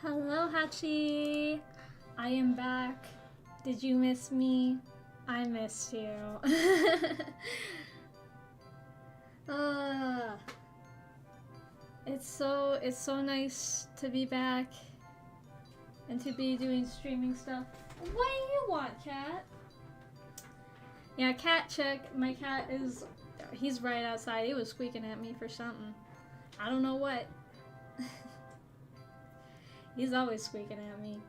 Hello, Hachi. I am back. Did you miss me? I missed you. uh, it's so nice to be back and to be doing streaming stuff. What do you want, cat? Yeah, cat check. My cat he's right outside. He was squeaking at me for something. I don't know what. He's always squeaking at me.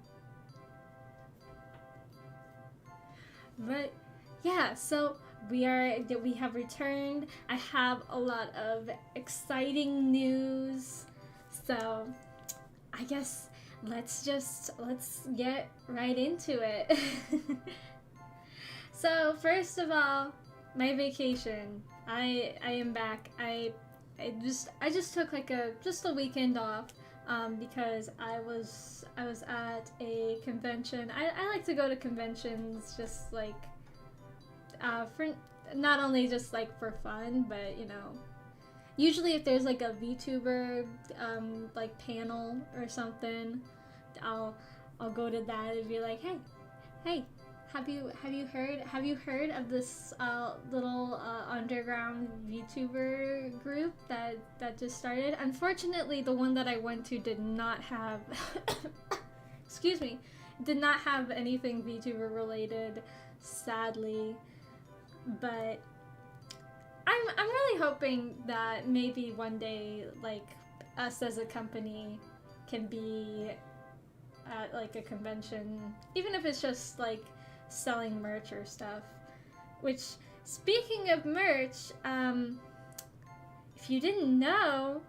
But yeah, so we have returned. I have a lot of exciting news. So I guess let's get right into it. So first of all, my vacation. I am back. I just took like a weekend off. Because I was at a convention. I like to go to conventions just like for not only just like for fun, but you know, usually if there's like a VTuber like panel or something, I'll go to that and be like, hey, have you heard of this little underground VTuber group that just started? Unfortunately, the one that I went to did not have excuse me, did not have anything VTuber related, sadly. But I'm really hoping that maybe one day, like, us as a company can be at like a convention, even if it's just like selling merch or stuff. Which, speaking of merch, if you didn't know,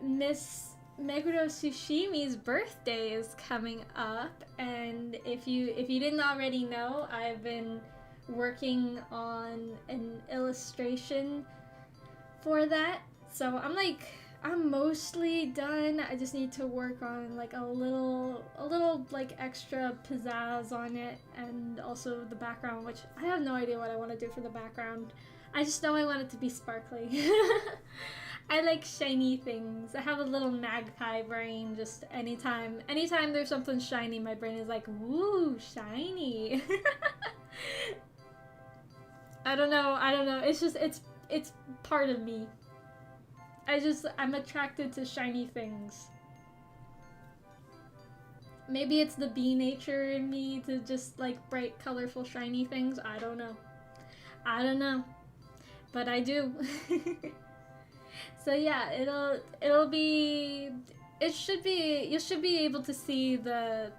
Miss Meguro Tsushimi's birthday is coming up, and if you didn't already know, I've been working on an illustration for that. So I'm mostly done. I just need to work on like a little like extra pizzazz on it, and also the background, which I have no idea what I want to do for the background. I just know I want it to be sparkly. I like shiny things. I have a little magpie brain. Just anytime there's something shiny, my brain is like, woo, shiny. I don't know. It's just it's part of me. I'm attracted to shiny things. Maybe it's the bee nature in me to just like bright, colorful, shiny things. I don't know. But I do. So yeah, you should be able to see the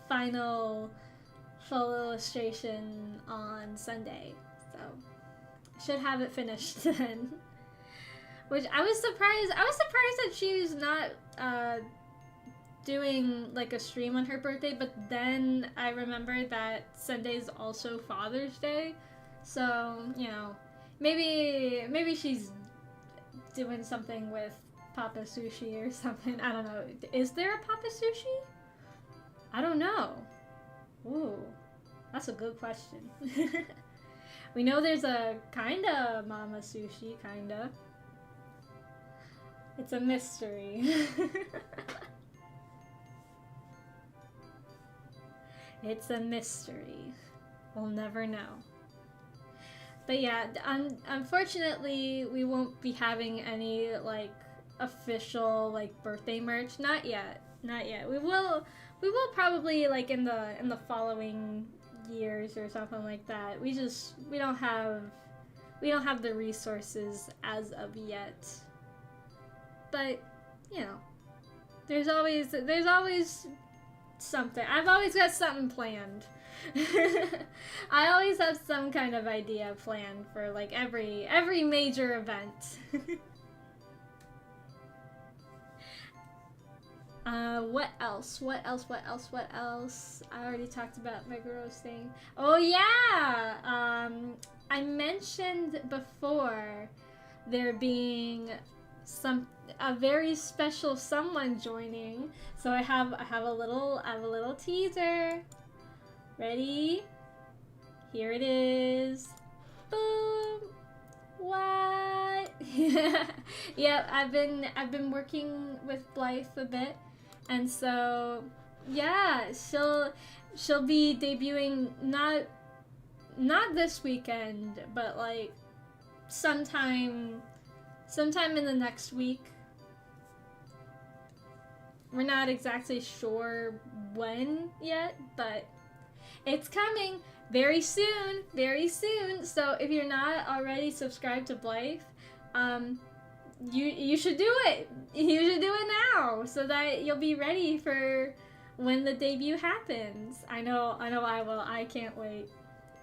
final full illustration on Sunday. So should have it finished then. Which I was surprised that she was not doing like a stream on her birthday, but then I remembered that Sunday's also Father's Day. So, you know, maybe she's doing something with Papa Sushi or something. I don't know. Is there a Papa Sushi? I don't know. Ooh, that's a good question. We know there's a kinda Mama Sushi, kinda. It's a mystery. It's a mystery. We'll never know. But yeah, unfortunately, we won't be having any like official like birthday merch. Not yet. We will probably like in the following years or something like that. We don't have the resources as of yet. But, you know, there's always something. I've always got something planned. I always have some kind of idea planned for like every major event. What else? I already talked about Meguro's thing. Oh yeah! I mentioned before there being a very special someone joining. So I have a little teaser. Ready? Here it is. Boom. What? Yeah, I've been working with Blythe a bit, And so, yeah, she'll be debuting not this weekend, but like sometime in the next week. We're not exactly sure when yet, but it's coming very soon, very soon. So if you're not already subscribed to Blythe, you should do it. You should do it now so that you'll be ready for when the debut happens. I know I will. I can't wait.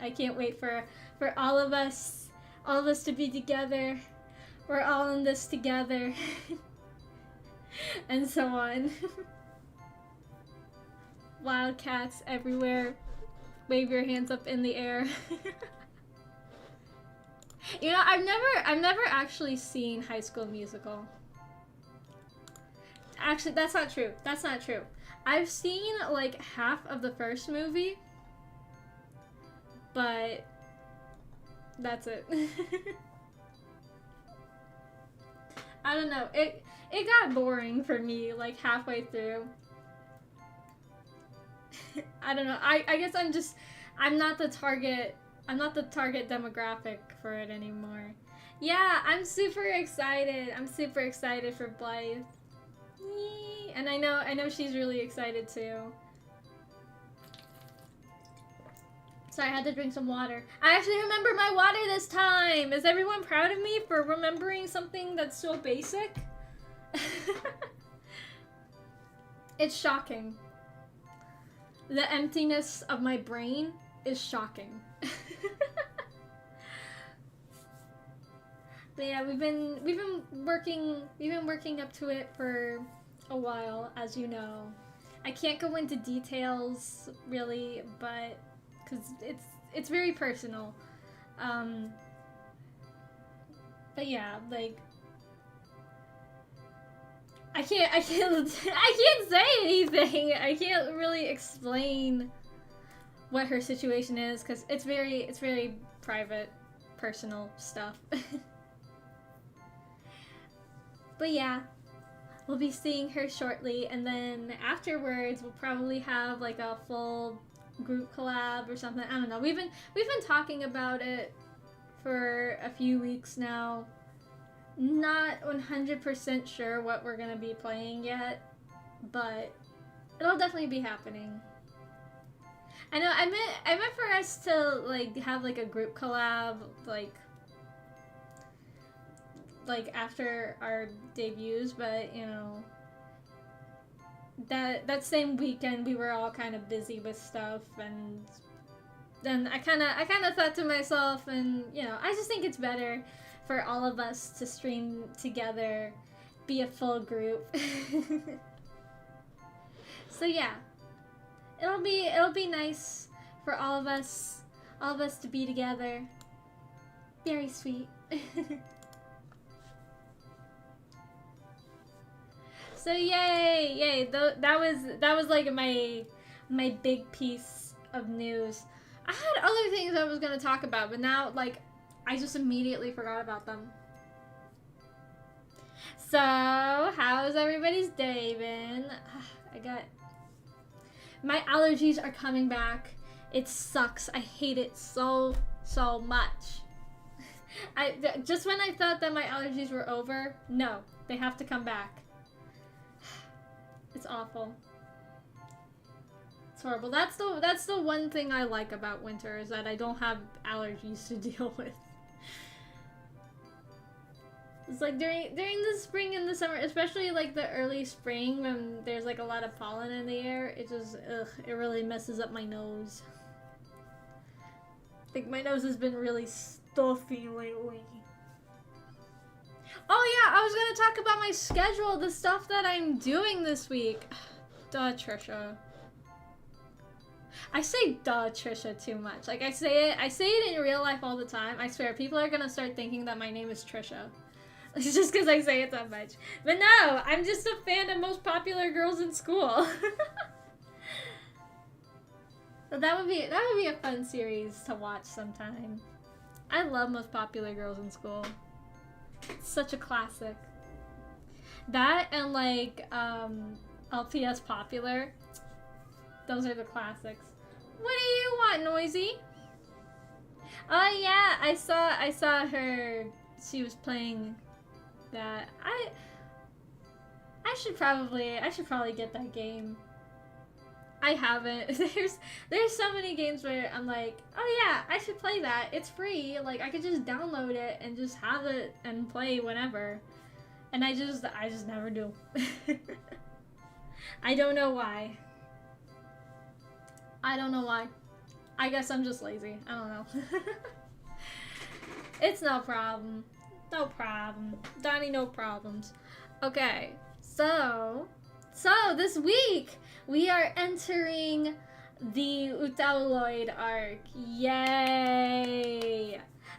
I can't wait for all of us to be together. We're all in this together. And so on. Wildcats everywhere. Wave your hands up in the air. You know, I've never actually seen High School Musical. Actually, that's not true. That's not true. I've seen like half of the first movie, but that's it. I don't know. It got boring for me like halfway through. I don't know. I guess I'm not the target demographic for it anymore. Yeah, I'm super excited. I'm super excited for Blythe. Yee. And I know she's really excited too. Sorry, I had to drink some water. I actually remember my water this time. Is everyone proud of me for remembering something that's so basic? It's shocking. The emptiness of my brain is shocking. But yeah, we've been working up to it for a while, as you know. I can't go into details really, but because it's very personal. But yeah, like I can't say anything. I can't really explain what her situation is because it's very private, personal stuff. But yeah, we'll be seeing her shortly, and then afterwards we'll probably have like a full group collab or something. I don't know. We've been talking about it for a few weeks now. Not 100% sure what we're gonna be playing yet, but it'll definitely be happening. I know. I meant for us to like have like a group collab like after our debuts, but you know, that same weekend we were all kind of busy with stuff, and then I kind of thought to myself, and you know, I just think it's better for all of us to stream together, be a full group. So yeah, it'll be nice for all of us to be together. Very sweet. So yay! That was like my big piece of news. I had other things I was gonna talk about, but now like I just immediately forgot about them. So how's everybody's day been? My allergies are coming back. It sucks. I hate it so much. Just when I thought that my allergies were over, no, they have to come back. It's awful. It's horrible. That's the one thing I like about winter, is that I don't have allergies to deal with. It's like during the spring and the summer, especially like the early spring when there's like a lot of pollen in the air, it just it really messes up my nose. I think my nose has been really stuffy lately. Oh yeah, I was gonna talk about my schedule, the stuff that I'm doing this week. Duh, Trisha. I say duh, Trisha too much. Like I say it in real life all the time. I swear, people are gonna start thinking that my name is Trisha. It's just because I say it so much. But no, I'm just a fan of most popular girls in school. But that would be a fun series to watch sometime. I love Most Popular Girls in School. It's such a classic. That and like LPS popular. Those are the classics. What do you want, Noisy? Oh yeah, I saw her. She was playing that. I should probably get that game. I haven't. There's so many games where I'm like, oh yeah, I should play that. It's free. Like I could just download it and just have it and play whenever. And I just never do. I don't know why. I don't know why. I guess I'm just lazy. I don't know. It's no problem. No problem. Donnie, no problems. Okay, so this week we are entering the Utauloid arc. Yay!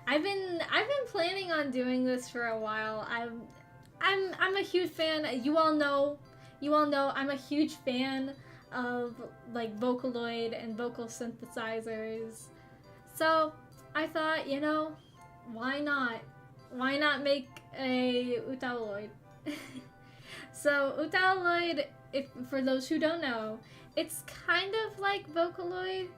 I've been planning on doing this for a while. I'm a huge fan. You all know I'm a huge fan of like Vocaloid and vocal synthesizers. So I thought, you know, why not? Why not make a Utauloid? So Utauloid, if for those who don't know, it's kind of like Vocaloid,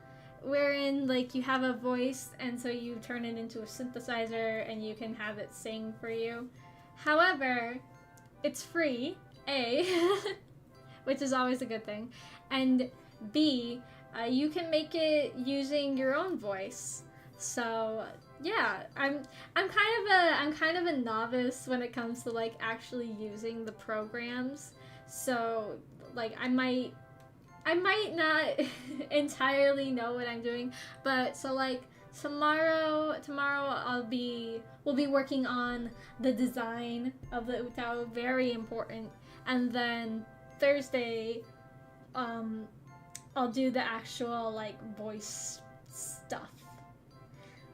wherein like you have a voice and so you turn it into a synthesizer and you can have it sing for you. However, it's free, A, which is always a good thing, and B, you can make it using your own voice. So yeah, I'm kind of a novice when it comes to like actually using the programs. So like I might not entirely know what I'm doing, but so like tomorrow we'll be working on the design of the Utao, very important, and then Thursday I'll do the actual like voice stuff.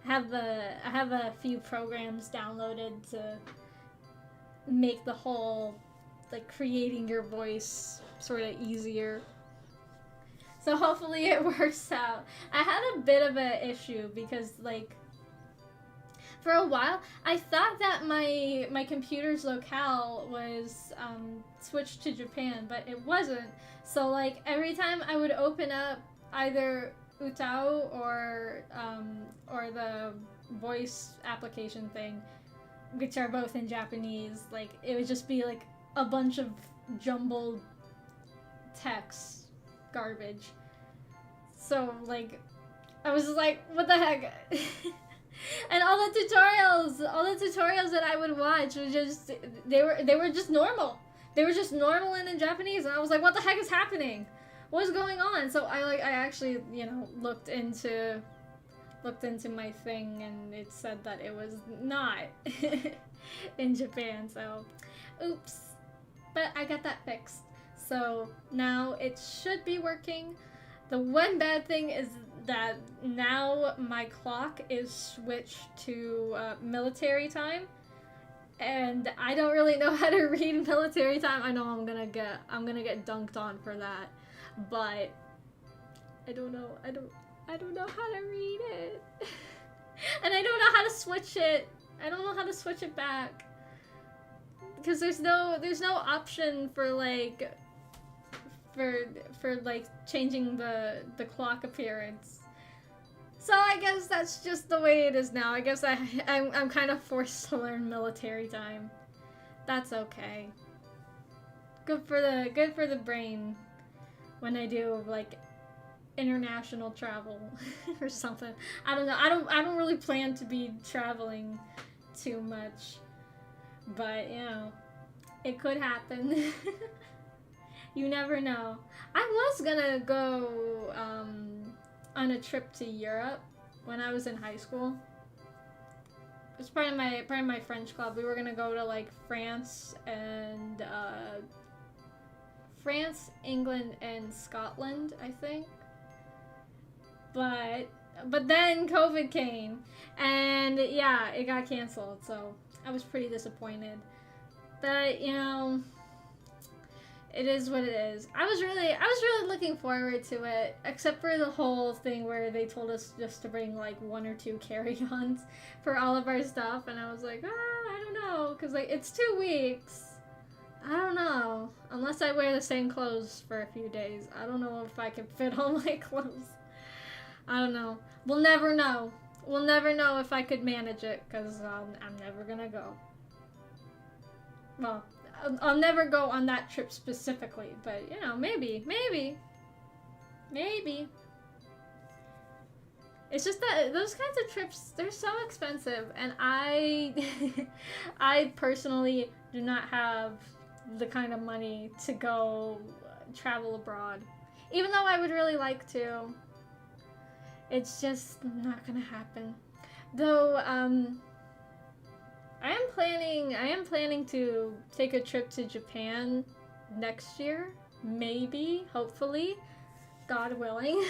I have a few programs downloaded to make the whole like creating your voice sort of easier. So hopefully it works out. I had a bit of an issue because like for a while I thought that my computer's locale was switched to Japan, but it wasn't. So like every time I would open up either Utao or the voice application thing, which are both in Japanese, like it would just be like a bunch of jumbled text garbage. So like I was just like, what the heck? And all the tutorials that I would watch were just they were just normal. They were just normal and in Japanese, and I was like, what the heck is happening? What's going on? So I actually, you know, looked into my thing, and it said that it was not in Japan. So oops. But I got that fixed. So now it should be working. The one bad thing is that now my clock is switched to military time, and I don't really know how to read military time. I know I'm gonna get dunked on for that, but I don't know how to read it, and I don't know how to switch it. I don't know how to switch it back because there's no option for like. For like changing the clock appearance. So I guess that's just the way it is now. I guess I'm kind of forced to learn military time. That's okay. Good for the brain when I do like international travel or something. I don't know. I don't really plan to be traveling too much, but you know, it could happen. You never know. I was gonna go on a trip to Europe when I was in high school. It was part of my French club. We were gonna go to like France, England, and Scotland, I think. But then COVID came, and yeah, it got canceled. So I was pretty disappointed. But you know. It is what it is. I was really looking forward to it, except for the whole thing where they told us just to bring like 1 or 2 carry-ons for all of our stuff, and I was like, I don't know, because like it's 2 weeks. I don't know. Unless I wear the same clothes for a few days. I don't know if I can fit all my clothes. I don't know. We'll never know. We'll never know if I could manage it, because I'm never gonna go. Well, I'll never go on that trip specifically, but, you know, maybe. It's just that those kinds of trips, they're so expensive, and I personally do not have the kind of money to go travel abroad. Even though I would really like to. It's just not gonna happen. Though, I am planning to take a trip to Japan next year. Maybe, hopefully. God willing.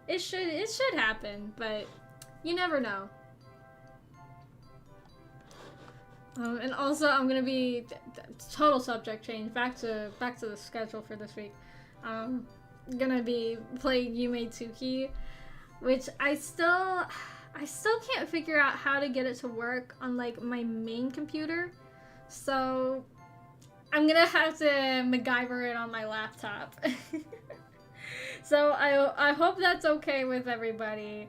It should happen, but you never know. And also, I'm gonna be total subject change. Back to the schedule for this week. Gonna be playing Yume Tsuki, which I still can't figure out how to get it to work on like my main computer. So I'm gonna have to MacGyver it on my laptop. So I hope that's okay with everybody.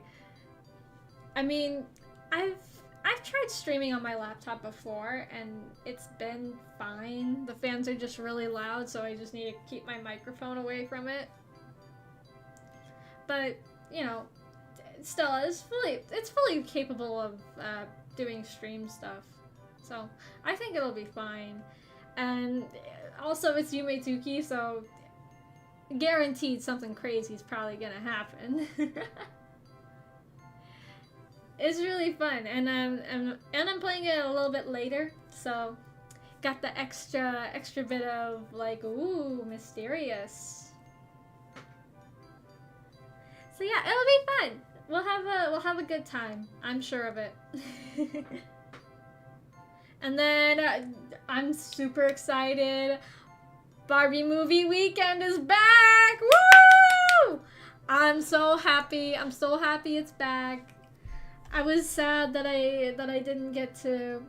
I mean, I've tried streaming on my laptop before and it's been fine. The fans are just really loud, so I just need to keep my microphone away from it. But, you know, still, it's fully capable of doing stream stuff. So I think it'll be fine. And also it's Yume Tsuki, so guaranteed something crazy is probably gonna happen. It's really fun, and I'm playing it a little bit later, so got the extra bit of like, ooh, mysterious. So yeah, it'll be fun. We'll have a good time. I'm sure of it. And then I'm super excited. Barbie movie weekend is back! Woo! I'm so happy. I'm so happy it's back. I was sad that I didn't get to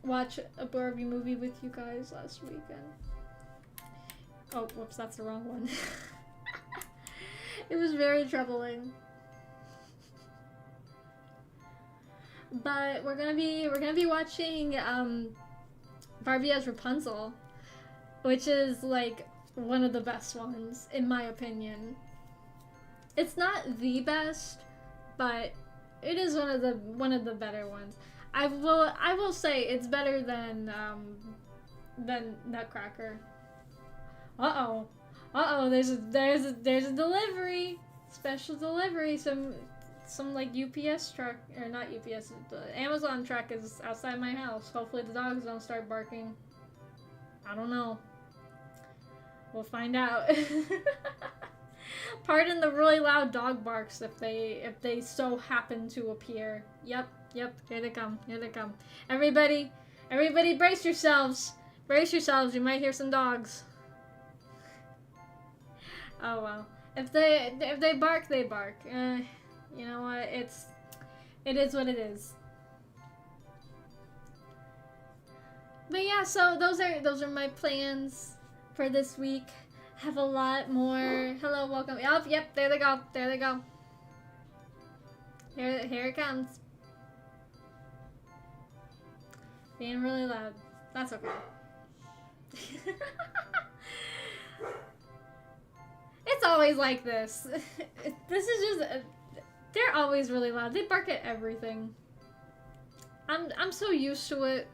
watch a Barbie movie with you guys last weekend. Oh, whoops, that's the wrong one. It was very troubling. But we're gonna be watching Barbie as Rapunzel, which is like one of the best ones in my opinion. It's not the best, but it is one of the better ones. I will say it's better than Nutcracker. Uh oh. There's a delivery, special delivery. Some like UPS truck, or not UPS. The Amazon truck is outside my house. Hopefully the dogs don't start barking. I don't know. We'll find out. Pardon the really loud dog barks if they so happen to appear. Yep, here they come. Everybody brace yourselves. You might hear some dogs. Oh well. If they bark, they bark. You know what? It is what it is. But yeah, so those are my plans for this week. Have a lot more. Hello, welcome. Yep, there they go. Here it comes. Being really loud. That's okay. It's always like this. This is just... they're always really loud. They bark at everything. I'm so used to it.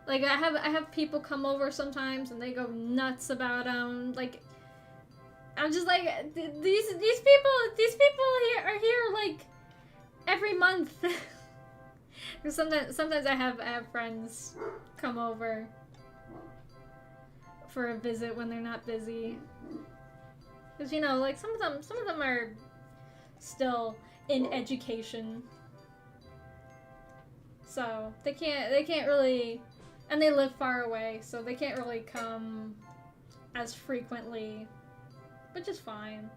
Like, I have people come over sometimes and they go nuts about them. Like, I'm just like, these people here are here like every month. sometimes I have friends come over for a visit when they're not busy. Because, you know, like some of them are still in education, so they can't really, and they live far away, so they can't really come as frequently, which is fine.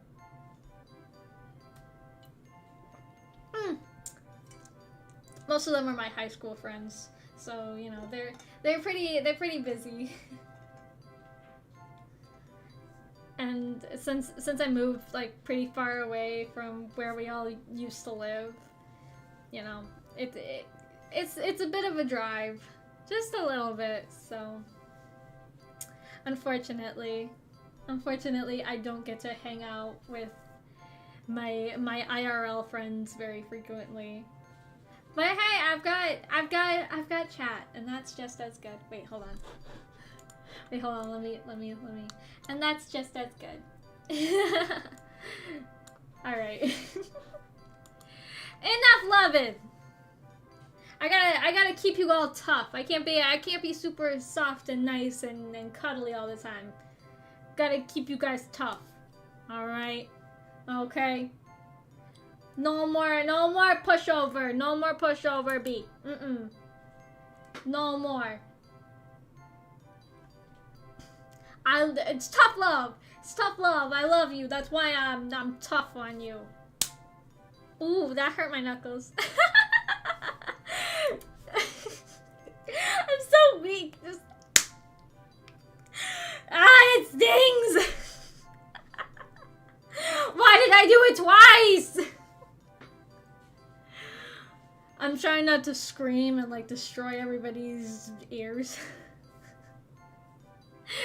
Most of them are my high school friends, So, you know, they're pretty busy. And since I moved like pretty far away from where we all used to live, you know, it's a bit of a drive, just a little bit. So unfortunately, I don't get to hang out with my IRL friends very frequently. But hey, I've got chat, and that's just as good. Wait, hold on. Wait, hold on. Let me. And that's just as good. All right. Enough loving. I gotta keep you all tough. I can't be super soft and nice and cuddly all the time. Gotta keep you guys tough. All right. Okay. No more pushover. No more pushover, B. No more. It's tough love. It's tough love. I love you. That's why I'm tough on you. Ooh, that hurt my knuckles. I'm so weak. Just... it stings. Why did I do it twice? I'm trying not to scream and like destroy everybody's ears.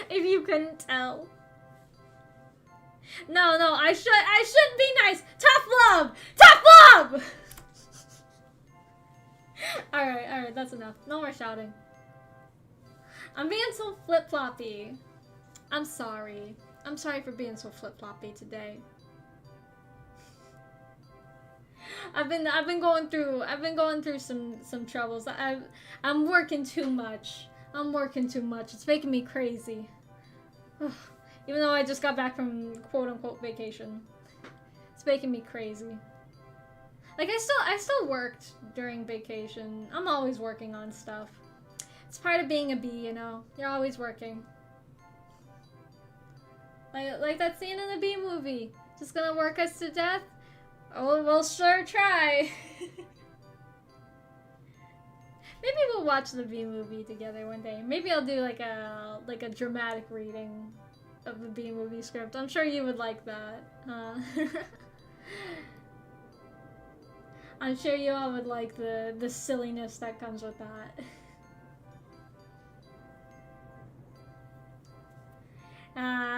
If you couldn't tell. No, I should be nice. Tough love! Tough love! Alright, that's enough. No more shouting. I'm being so flip-floppy. I'm sorry. I'm sorry for being so flip-floppy today. I've been going through some troubles. I'm working too much. I'm working too much. It's making me crazy. Even though I just got back from quote-unquote vacation. It's making me crazy. Like, I still worked during vacation. I'm always working on stuff. It's part of being a bee, you know? You're always working. Like that scene in the Bee movie. Just gonna work us to death? Oh, we'll sure try. Maybe we'll watch the Bee movie together one day. Maybe I'll do like a dramatic reading of the Bee movie script. I'm sure you would like that. I'm sure you all would like the silliness that comes with that.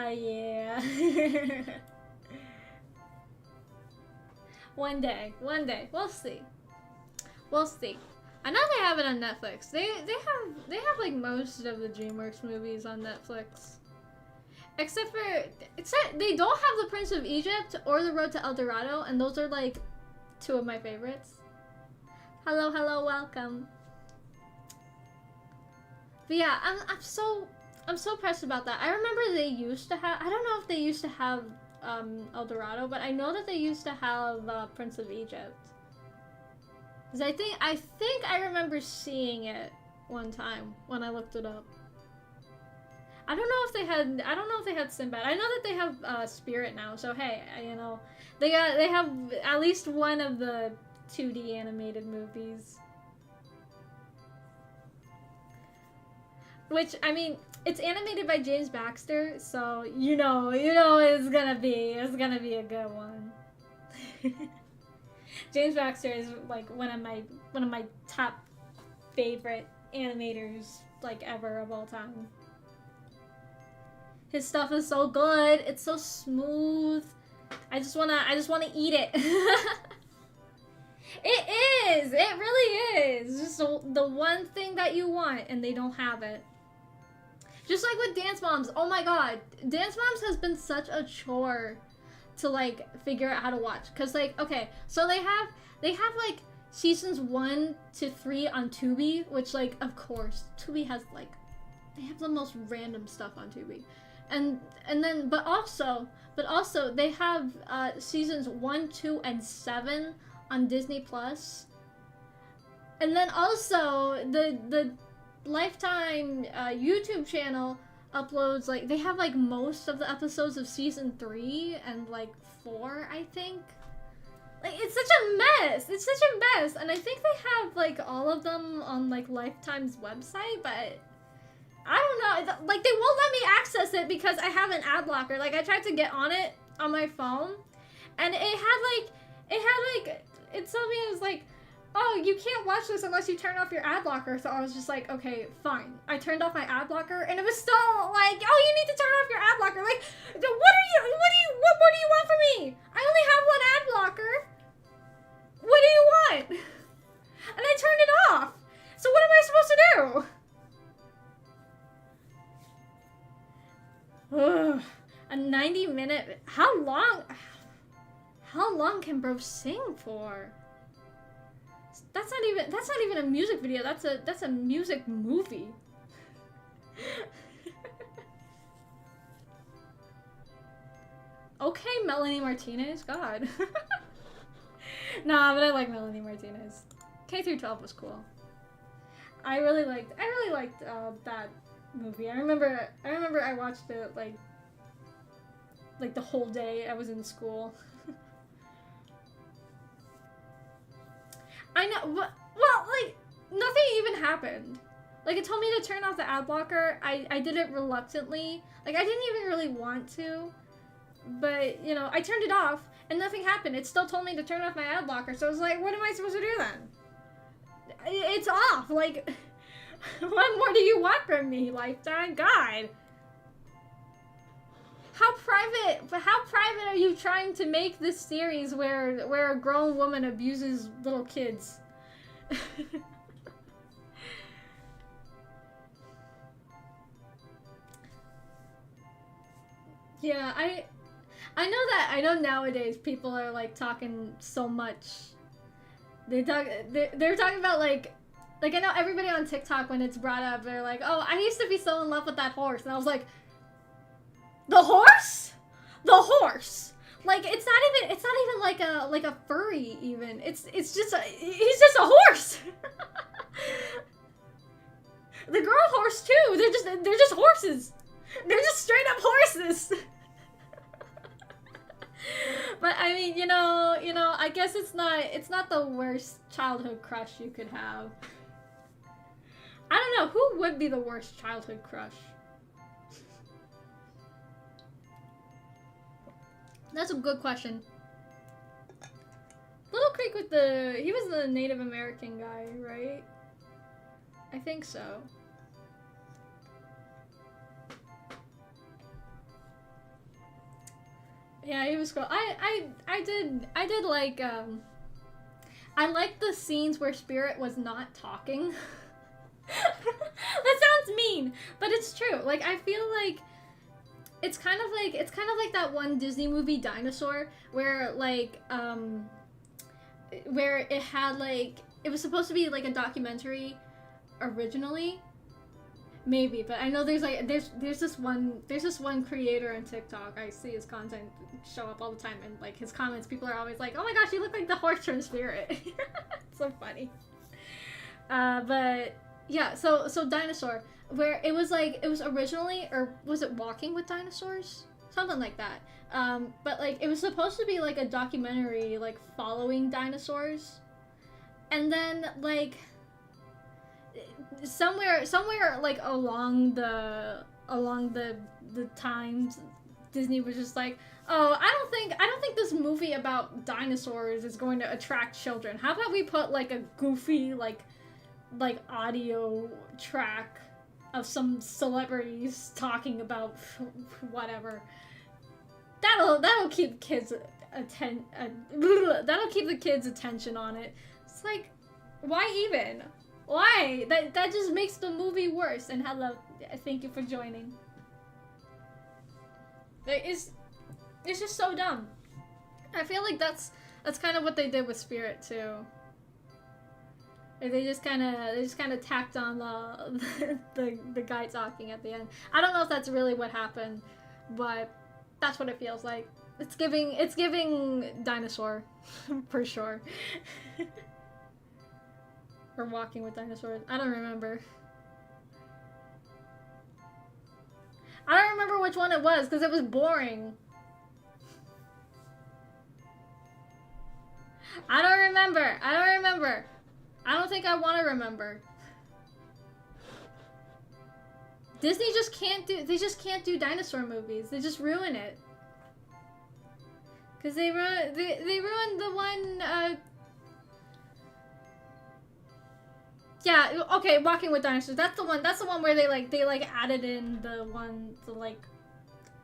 Yeah. One day, we'll see. We'll see. I know they have it on Netflix. They have like most of the DreamWorks movies on Netflix. Except they don't have The Prince of Egypt or The Road to El Dorado, and those are like two of my favorites. Hello, welcome. But yeah, I'm so pressed about that. I remember they used to have, I don't know if they used to have El Dorado, but I know that they used to have Prince of Egypt. Cause I think I remember seeing it one time when I looked it up. I don't know if they had Sinbad. I know that they have Spirit now. So hey, you know, they have at least one of the 2D animated movies. Which, I mean, it's animated by James Baxter, so you know it's gonna be a good one. James Baxter is like one of my top favorite animators like ever of all time. His stuff is so good. It's so smooth. I just wanna eat it. It is. It really is. Just the one thing that you want, and they don't have it. Just like with Dance Moms. Oh my god, Dance Moms has been such a chore to like figure out how to watch. Cause like, okay, so they have like seasons 1 to 3 on Tubi, which like, of course, Tubi has like, they have the most random stuff on Tubi. And then, but also they have seasons 1, 2, and 7 on Disney Plus. And then also the Lifetime YouTube channel uploads, like, they have like most of the episodes of season 3 and like 4, I think. Like, it's such a mess. It's such a mess. And I think they have, like, all of them on, like, Lifetime's website, but I don't know. Like, they won't let me access it because I have an ad blocker. Like, I tried to get on it on my phone, and it told me it was like, oh, you can't watch this unless you turn off your ad blocker. So I was just like, okay, fine. I turned off my ad blocker, and it was still like, oh, you need to turn off your ad blocker. Like, what do you want from me? I only have one ad blocker. What do you want? And I turned it off. So what am I supposed to do? Ugh. A 90-minute. How long can bro sing for? That's not even a music video. That's a music movie. Okay, Melanie Martinez. God. Nah, but I like Melanie Martinez. K through 12 was cool. I really liked that movie. I remember I watched it like the whole day I was in school. I know, well, like, nothing even happened. Like, it told me to turn off the ad blocker. I did it reluctantly. Like, I didn't even really want to. But, you know, I turned it off, and nothing happened. It still told me to turn off my ad blocker, so I was like, what am I supposed to do then? It's off. Like, what more do you want from me, Lifetime? God. How private are you trying to make this series where a grown woman abuses little kids? Yeah, I know nowadays people are like talking so much. They're talking about like I know everybody on TikTok, when it's brought up, they're like, oh, I used to be so in love with that horse, and I was like, the horse? The horse. Like, it's not even like a furry even. He's just a horse. The girl horse too. They're just horses. They're just straight up horses. But I mean, you know, I guess it's not the worst childhood crush you could have. I don't know, who would be the worst childhood crush? That's a good question. Little Creek he was the Native American guy, right? I think so. Yeah, he was cool. I did like, I liked the scenes where Spirit was not talking. That sounds mean, but it's true. Like, I feel like it's kind of like that one Disney movie Dinosaur where where it had like, it was supposed to be like a documentary originally, maybe, but I know there's this one creator on TikTok. I see his content show up all the time, and like his comments, people are always like, oh my gosh, you look like the horse from Spirit. It's so funny. But yeah, so Dinosaur, where it was originally, or was it Walking with Dinosaurs? Something like that. But like, it was supposed to be like a documentary, like following dinosaurs. And then like, somewhere like along the times, Disney was just like, oh, I don't think this movie about dinosaurs is going to attract children. How about we put like a goofy like audio track of some celebrities talking about whatever. That'll keep kids that'll keep the kids' attention on it. It's like, why even? Why? That just makes the movie worse. And hello, thank you for joining. It's just so dumb. I feel like that's kind of what they did with Spirit too. Like, they just kind of tacked on the guy talking at the end. I don't know if that's really what happened, but that's what it feels like. It's giving Dinosaur for sure. Or Walking with Dinosaurs. I don't remember. I don't remember which one it was because it was boring. I don't remember. I don't remember. I don't think I want to remember. Disney just can't do, they just can't do dinosaur movies. They just ruin it. Cause they ruined the one, yeah, okay, Walking with Dinosaurs. That's the one where they added in the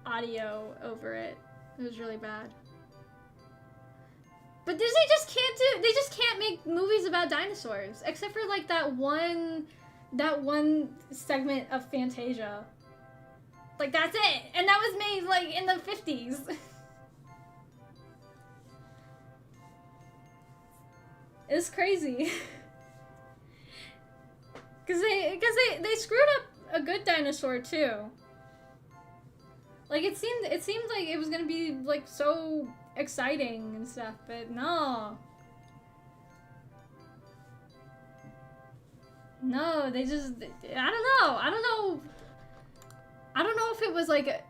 audio over it. It was really bad. But Disney just can't do, they just can't make movies about dinosaurs. Except for like that one segment of Fantasia. Like that's it. And that was made like in the 50s. It's crazy. Cause they screwed up a good dinosaur too. Like it seemed like it was gonna be like so exciting and stuff, but no. No, they just, I don't know if it was like,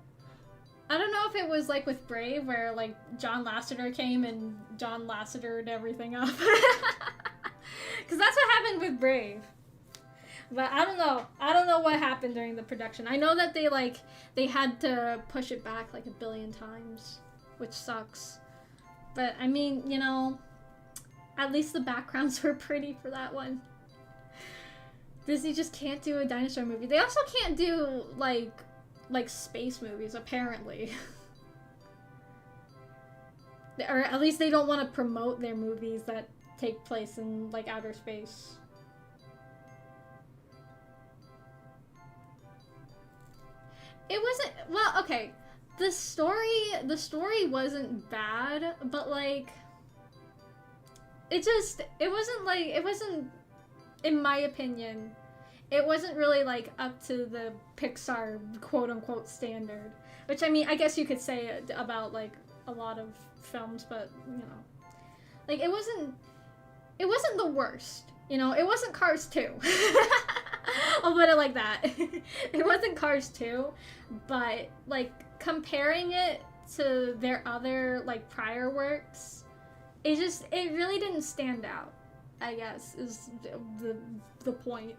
I don't know if it was like with Brave where like John Lasseter came and John Lassetered everything up. Cause that's what happened with Brave. But I don't know what happened during the production. I know that they had to push it back like 1 billion times, which sucks. But I mean, you know, at least the backgrounds were pretty for that one. Disney just can't do a dinosaur movie. They also can't do like space movies, apparently. Or at least they don't want to promote their movies that take place in like outer space. It wasn't, well, okay. The story wasn't bad, but like it wasn't, in my opinion, it wasn't really like up to the Pixar quote-unquote standard. Which, I mean, I guess you could say it about like a lot of films, but you know, like it wasn't the worst, you know. It wasn't Cars 2. I'll put it like that. It wasn't Cars 2, but like comparing it to their other like prior works, it really didn't stand out, I guess, is the point.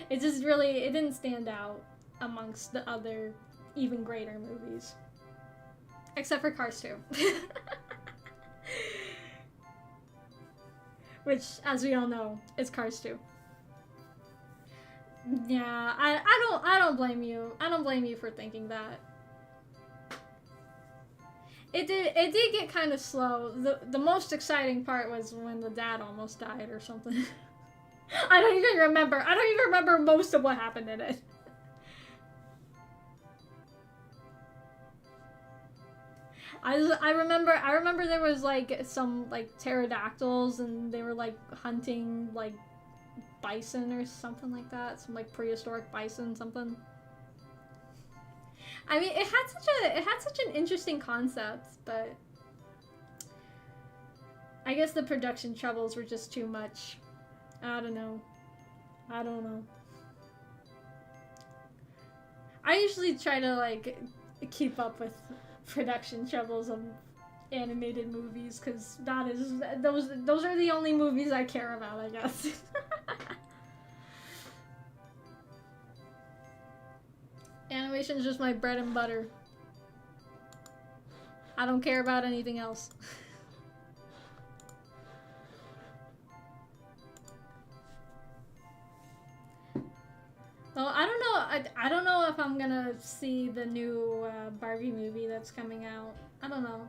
It didn't stand out amongst the other even greater movies. Except for Cars 2. Which, as we all know, is Cars 2. Yeah, I don't blame you. I don't blame you for thinking that. It did get kind of slow. The most exciting part was when the dad almost died or something. I don't even remember most of what happened in it. I remember there was like some like pterodactyls and they were like hunting like bison or something like that, some like prehistoric bison something. I mean, it had such an interesting concept, but I guess the production troubles were just too much. I don't know. I usually try to like keep up with production troubles of animated movies because those are the only movies I care about, I guess. Animation is just my bread and butter. I don't care about anything else. Well, I don't know if I'm gonna see the new Barbie movie that's coming out. I don't know.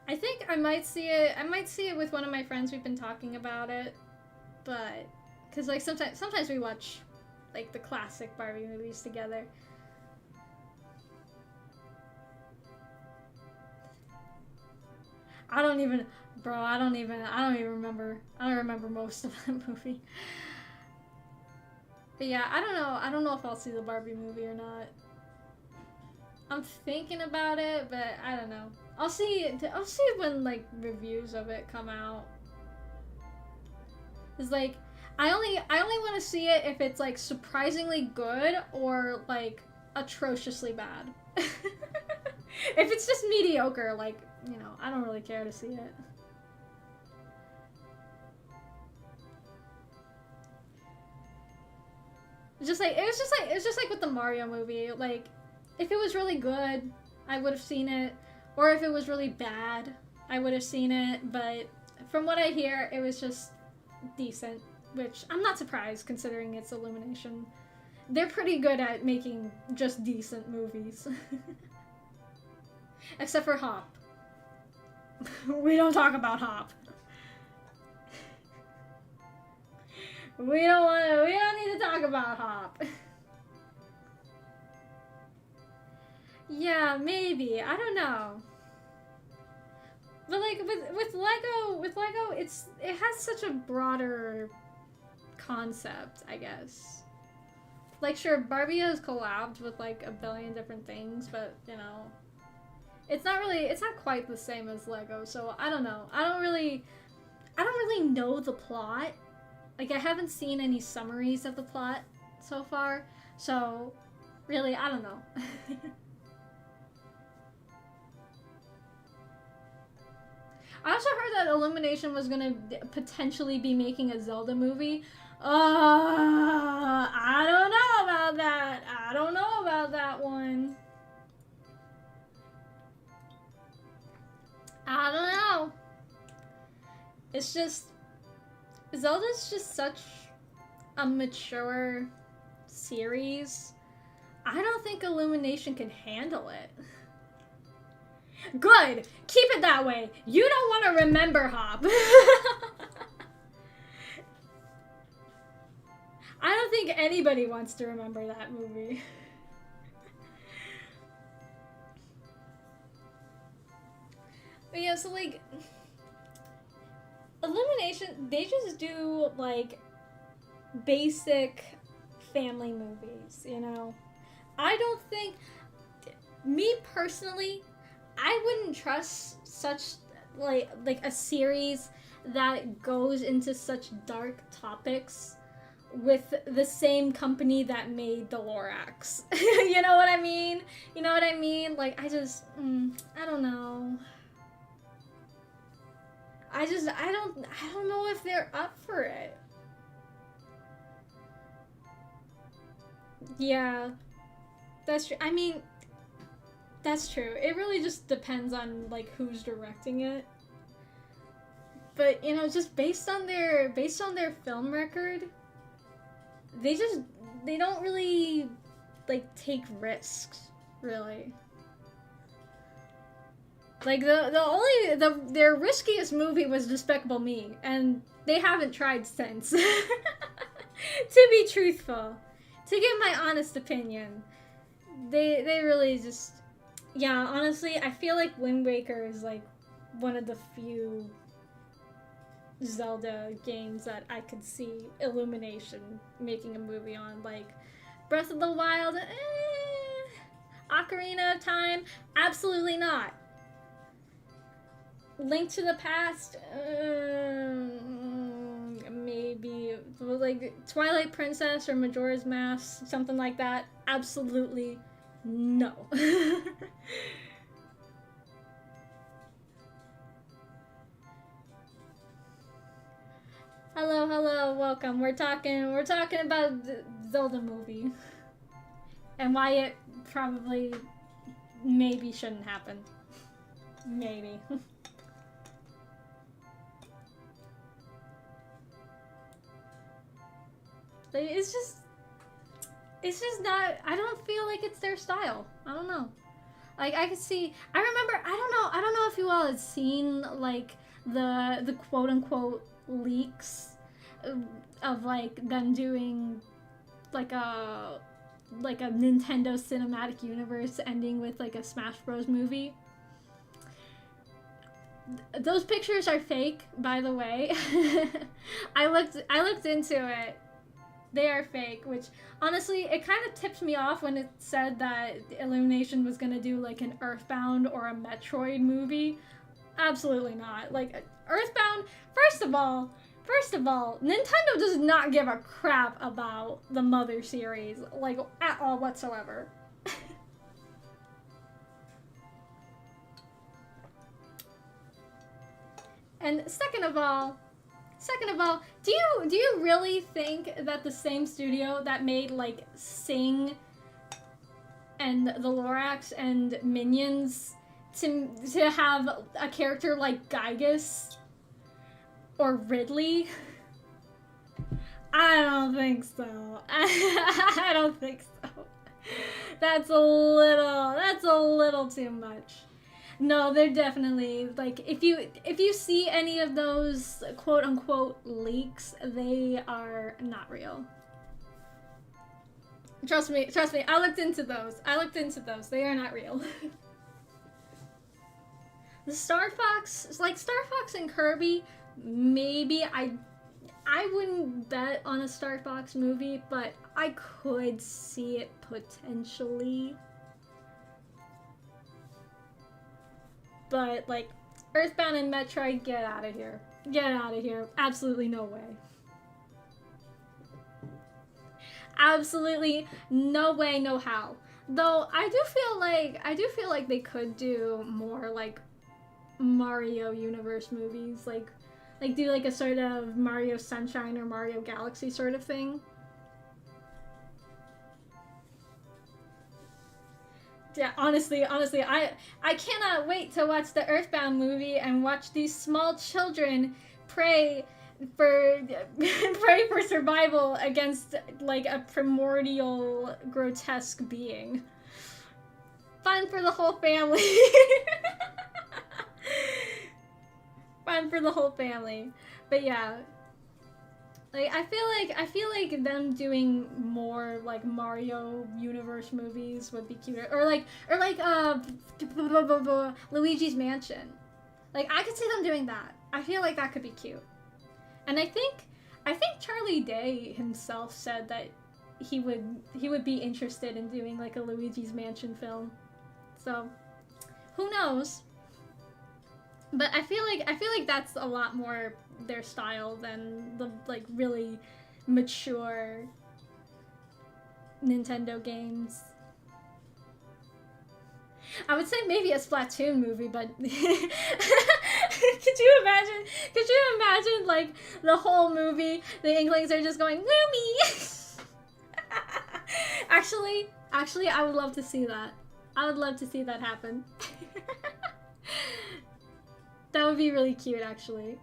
I think I might see it. I might see it with one of my friends. We've been talking about it, but because like sometimes we watch like the classic Barbie movies together. I don't even remember. I don't remember most of that movie. But yeah, I don't know if I'll see the Barbie movie or not. I'm thinking about it, but I don't know. I'll see when like reviews of it come out. It's like I only want to see it if it's like surprisingly good or like atrociously bad. If it's just mediocre, like you know, I don't really care to see it. It was just like with the Mario movie. Like, if it was really good, I would have seen it, or if it was really bad, I would have seen it. But from what I hear, it was just decent, which I'm not surprised considering it's Illumination. They're pretty good at making just decent movies. Except for Hop. We don't talk about Hop. We don't need to talk about Hop. Yeah, maybe. I don't know. But like with Lego, it has such a broader concept, I guess. Like, sure, Barbie has collabed with like a billion different things, but you know, it's not quite the same as Lego. So I don't know. I don't really know the plot. Like, I haven't seen any summaries of the plot so far, so really, I don't know. I also heard that Illumination was gonna potentially be making a Zelda movie. I don't know about that. I don't know about that one. I don't know. It's just... Zelda's just such a mature series. I don't think Illumination can handle it. Good! Keep it that way! You don't want to remember Hop. I don't think anybody wants to remember that movie. But yeah, so like... Illumination, they just do, like, basic family movies, you know? I don't think... Me, personally, I wouldn't trust such, like a series that goes into such dark topics with the same company that made the Lorax. You know what I mean? You know what I mean? Like, I don't know. I don't know if they're up for it. Yeah, that's true. I mean, that's true. It really just depends on, like, who's directing it. But, you know, just based on their film record, they don't really, like, take risks, really. Like, their riskiest movie was Despicable Me, and they haven't tried since. To be truthful. To give my honest opinion. They really just... Yeah, honestly, I feel like Wind Waker is, like, one of the few Zelda games that I could see Illumination making a movie on. Like, Breath of the Wild, Ocarina of Time, absolutely not. Link to the Past, maybe. Like, Twilight Princess or Majora's Mask, something like that, absolutely no. Hello, welcome. We're talking about the Zelda movie. And why it probably maybe shouldn't happen. Maybe. It's just not, I don't feel like it's their style. I don't know. Like, I could see, I remember, I don't know if you all had seen, like, the quote-unquote leaks of, like, them doing, like a Nintendo Cinematic Universe ending with, like, a Smash Bros. Movie. Those pictures are fake, by the way. I looked into it. They are fake, which, honestly, it kind of tipped me off when it said that Illumination was gonna do, like, an Earthbound or a Metroid movie. Absolutely not. Like, Earthbound, first of all, Nintendo does not give a crap about the Mother series, like, at all whatsoever. And second of all, do you really think that the same studio that made like Sing and the Lorax and Minions to have a character like Gygus or Ridley? I don't think so. I don't think so. That's a little too much. No, they're definitely, like, if you see any of those quote unquote leaks, they are not real. Trust me, I looked into those. They are not real. The Star Fox, like Star Fox and Kirby, maybe I wouldn't bet on a Star Fox movie, but I could see it potentially. But, like, Earthbound and Metroid, get out of here. Get out of here. Absolutely no way. Absolutely no way, no how. Though I do feel like they could do more like Mario universe movies, like do like a sort of Mario Sunshine or Mario Galaxy sort of thing. Yeah, honestly, I cannot wait to watch the Earthbound movie and watch these small children pray for survival against like a primordial grotesque being. Fun for the whole family. Fun for the whole family. But yeah, like I feel like them doing more like Mario universe movies would be cuter, or like Luigi's Mansion. Like I could see them doing that. I feel like that could be cute. And I think Charlie Day himself said that he would be interested in doing like a Luigi's Mansion film. So who knows? But I feel like that's a lot more their style than the like really mature Nintendo games. I would say maybe a Splatoon movie, but could you imagine like the whole movie the Inklings are just going Lumi? Actually I would love to see that. I would love to see that happen. That would be really cute, actually.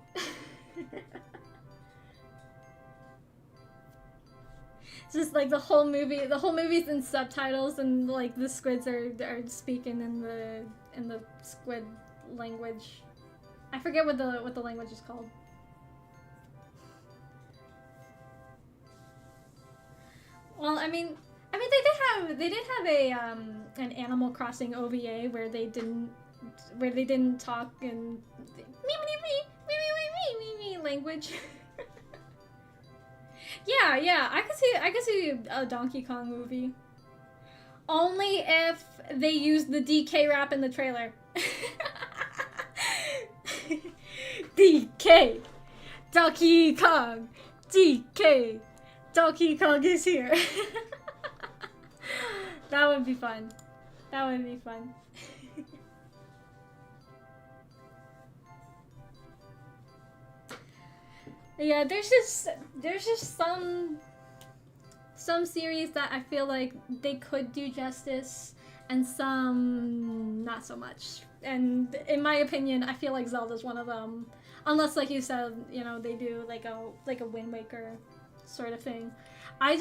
It's just like the whole movie's in subtitles, and like the squids are speaking in the squid language. I forget what the language is called. Well, I mean they did have a an Animal Crossing OVA where they didn't talk in me language. Yeah, I could see a Donkey Kong movie. Only if they used the DK rap in the trailer. DK, Donkey Kong, DK, Donkey Kong is here. That would be fun. That would be fun. Yeah, there's just some series that I feel like they could do justice, and some not so much. And in my opinion, I feel like Zelda's one of them. Unless, like you said, you know, they do like a Wind Waker sort of thing. I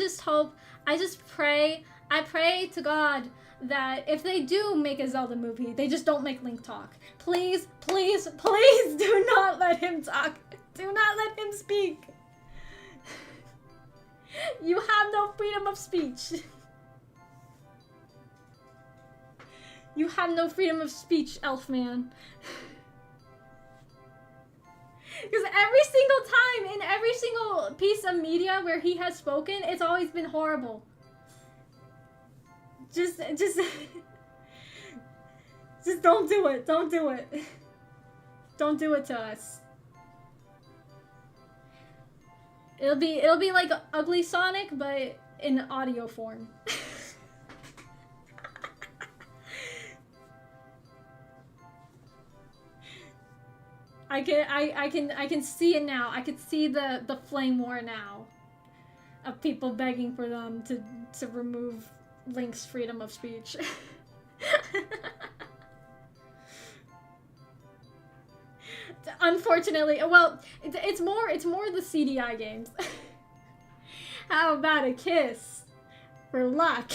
pray to God that if they do make a Zelda movie, they just don't make Link talk. Please, please, please do not let him talk. Do not let him speak. You have no freedom of speech. You have no freedom of speech, Elfman. Because every single time, in every single piece of media where he has spoken, it's always been horrible. Just don't do it. Don't do it. Don't do it to us. It'll be like Ugly Sonic, but in audio form. I can see it now. I could see the flame war now of people begging for them to remove Link's freedom of speech. Unfortunately, well, it's more the CDI games. How about a kiss for luck?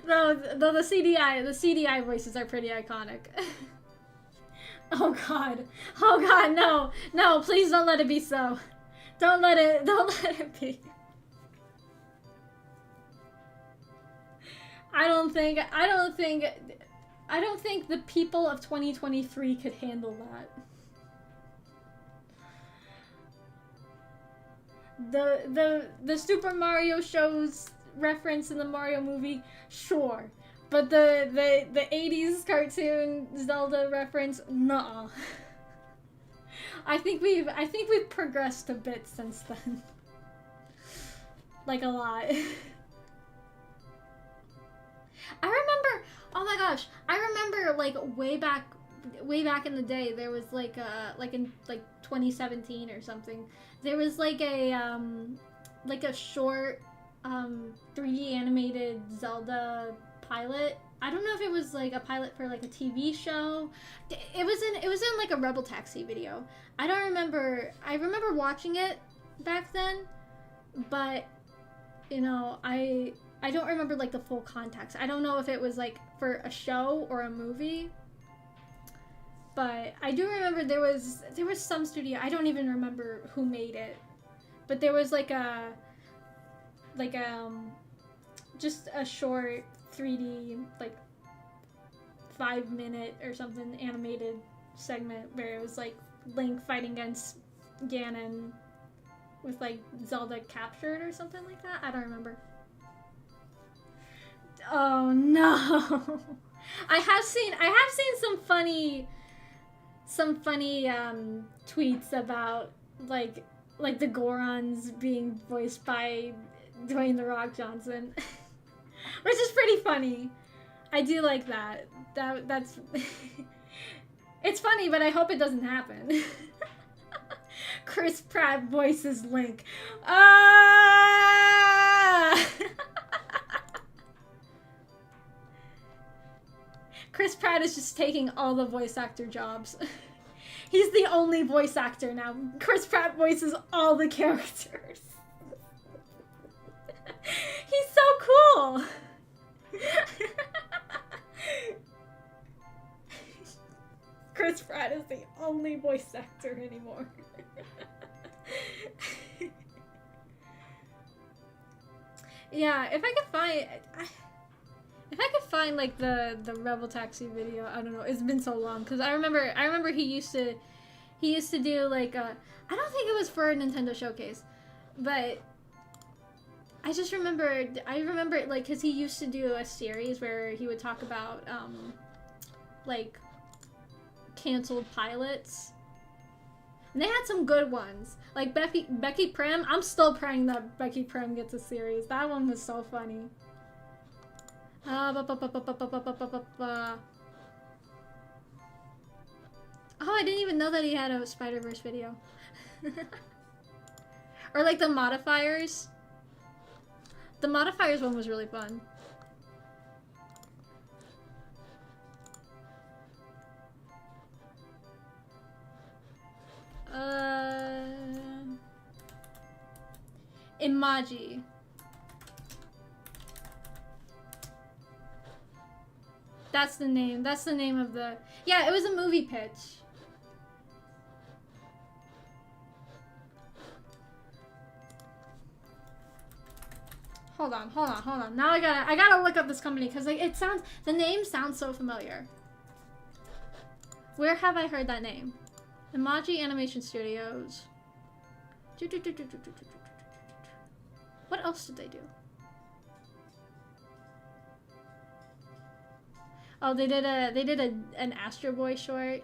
Though the CDI voices are pretty iconic. Oh god, no, please don't let it be so. Don't let it be. I don't think the people of 2023 could handle that. The Super Mario shows reference in the Mario movie, sure. But the 80s cartoon Zelda reference, nuh-uh. I think we've progressed a bit since then. Like a lot. I remember, oh my gosh, I remember like way back in the day, there was like in 2017 or something, there was like a short 3D animated Zelda pilot. I don't know if it was like a pilot for like a TV show. It was in like a Rebel Taxi video. I don't remember. I remember watching it back then, but you know, I don't remember like the full context. I don't know if it was like for a show or a movie. But I do remember there was some studio, I don't even remember who made it, but there was like just a short 3D like 5-minute or something animated segment where it was like Link fighting against Ganon with like Zelda captured or something like that. I don't remember. Oh no. I have seen some funny tweets about like the Gorons being voiced by Dwayne "The Rock" Johnson, which is pretty funny. I do like that. That's it's funny, but I hope it doesn't happen. Chris Pratt voices Link. Ah! Chris Pratt is just taking all the voice actor jobs. He's the only voice actor now. Chris Pratt voices all the characters. He's so cool. Chris Pratt is the only voice actor anymore. Yeah, if I could find like the Rebel Taxi video, I don't know. It's been so long because I remember he used to do like I don't think it was for a Nintendo showcase, but I remember it like because he used to do a series where he would talk about like canceled pilots. And they had some good ones. Like Becky Prim. I'm still praying that Becky Prim gets a series. That one was so funny. Oh, I didn't even know that he had a Spider-Verse video. Or like the modifiers. The modifiers one was really fun. Imaji. That's the name. That's the name of the... Yeah, it was a movie pitch. Hold on. Now I gotta look up this company because like the name sounds so familiar. Where have I heard that name? Imaji Animation Studios. What else did they do? Oh, they did an Astro Boy short.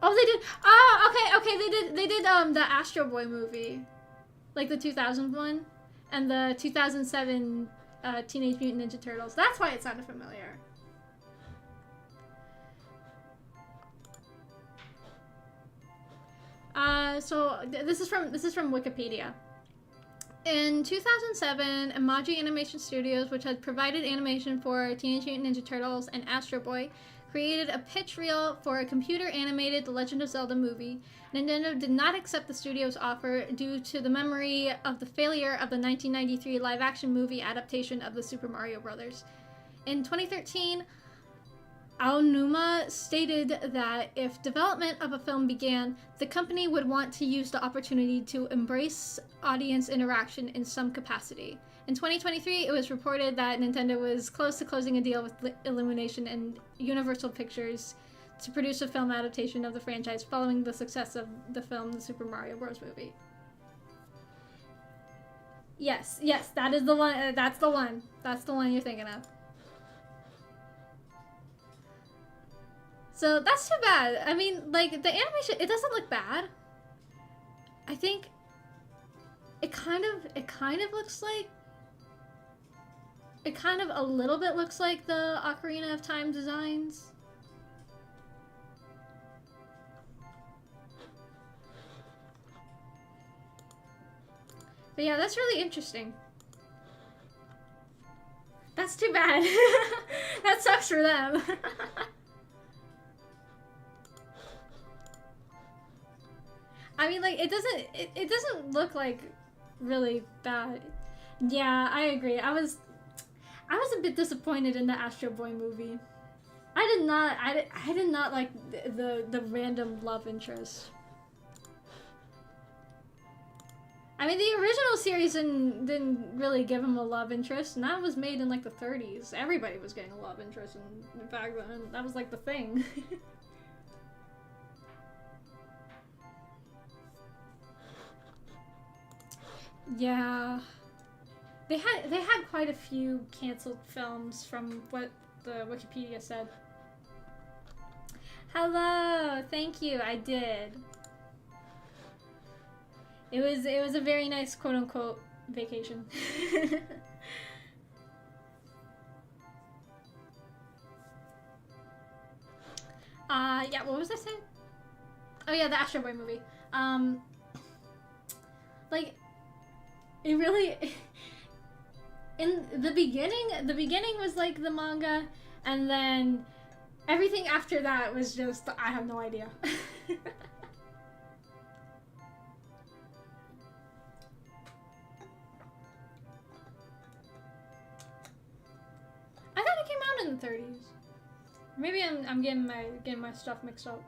Oh, they did. Oh, okay. They did the Astro Boy movie. like the 2000 one, and the 2007 Teenage Mutant Ninja Turtles. That's why it sounded familiar. So this is from Wikipedia. In 2007, Imaji Animation Studios, which had provided animation for Teenage Mutant Ninja Turtles and Astro Boy, created a pitch reel for a computer-animated The Legend of Zelda movie. Nintendo did not accept the studio's offer due to the memory of the failure of the 1993 live-action movie adaptation of the Super Mario Bros. In 2013, Aonuma stated that if development of a film began, the company would want to use the opportunity to embrace audience interaction in some capacity. In 2023, it was reported that Nintendo was close to closing a deal with Illumination and Universal Pictures to produce a film adaptation of the franchise following the success of the film The Super Mario Bros. Movie. Yes, that is the one. That's the one. That's the one you're thinking of. So that's too bad. I mean, like, the animation, it doesn't look bad. I think it kind of looks like, it kind of a little bit looks like the Ocarina of Time designs. But yeah, that's really interesting. That's too bad. That sucks for them. I mean, like, it doesn't look like really bad. Yeah, I agree. I was a bit disappointed in the Astro Boy movie. I did not like the random love interest. I mean, the original series didn't really give him a love interest, and that was made in like the 30s. Everybody was getting a love interest back then. That was like the thing. Yeah, they had quite a few canceled films from what the Wikipedia said. Hello, thank you. I did. It was a very nice quote unquote vacation. Yeah. What was I saying? Oh yeah, the Astro Boy movie. Like. It really, in the beginning was like the manga, and then everything after that was just, I have no idea. I thought it came out in the 30s. Maybe I'm getting my stuff mixed up.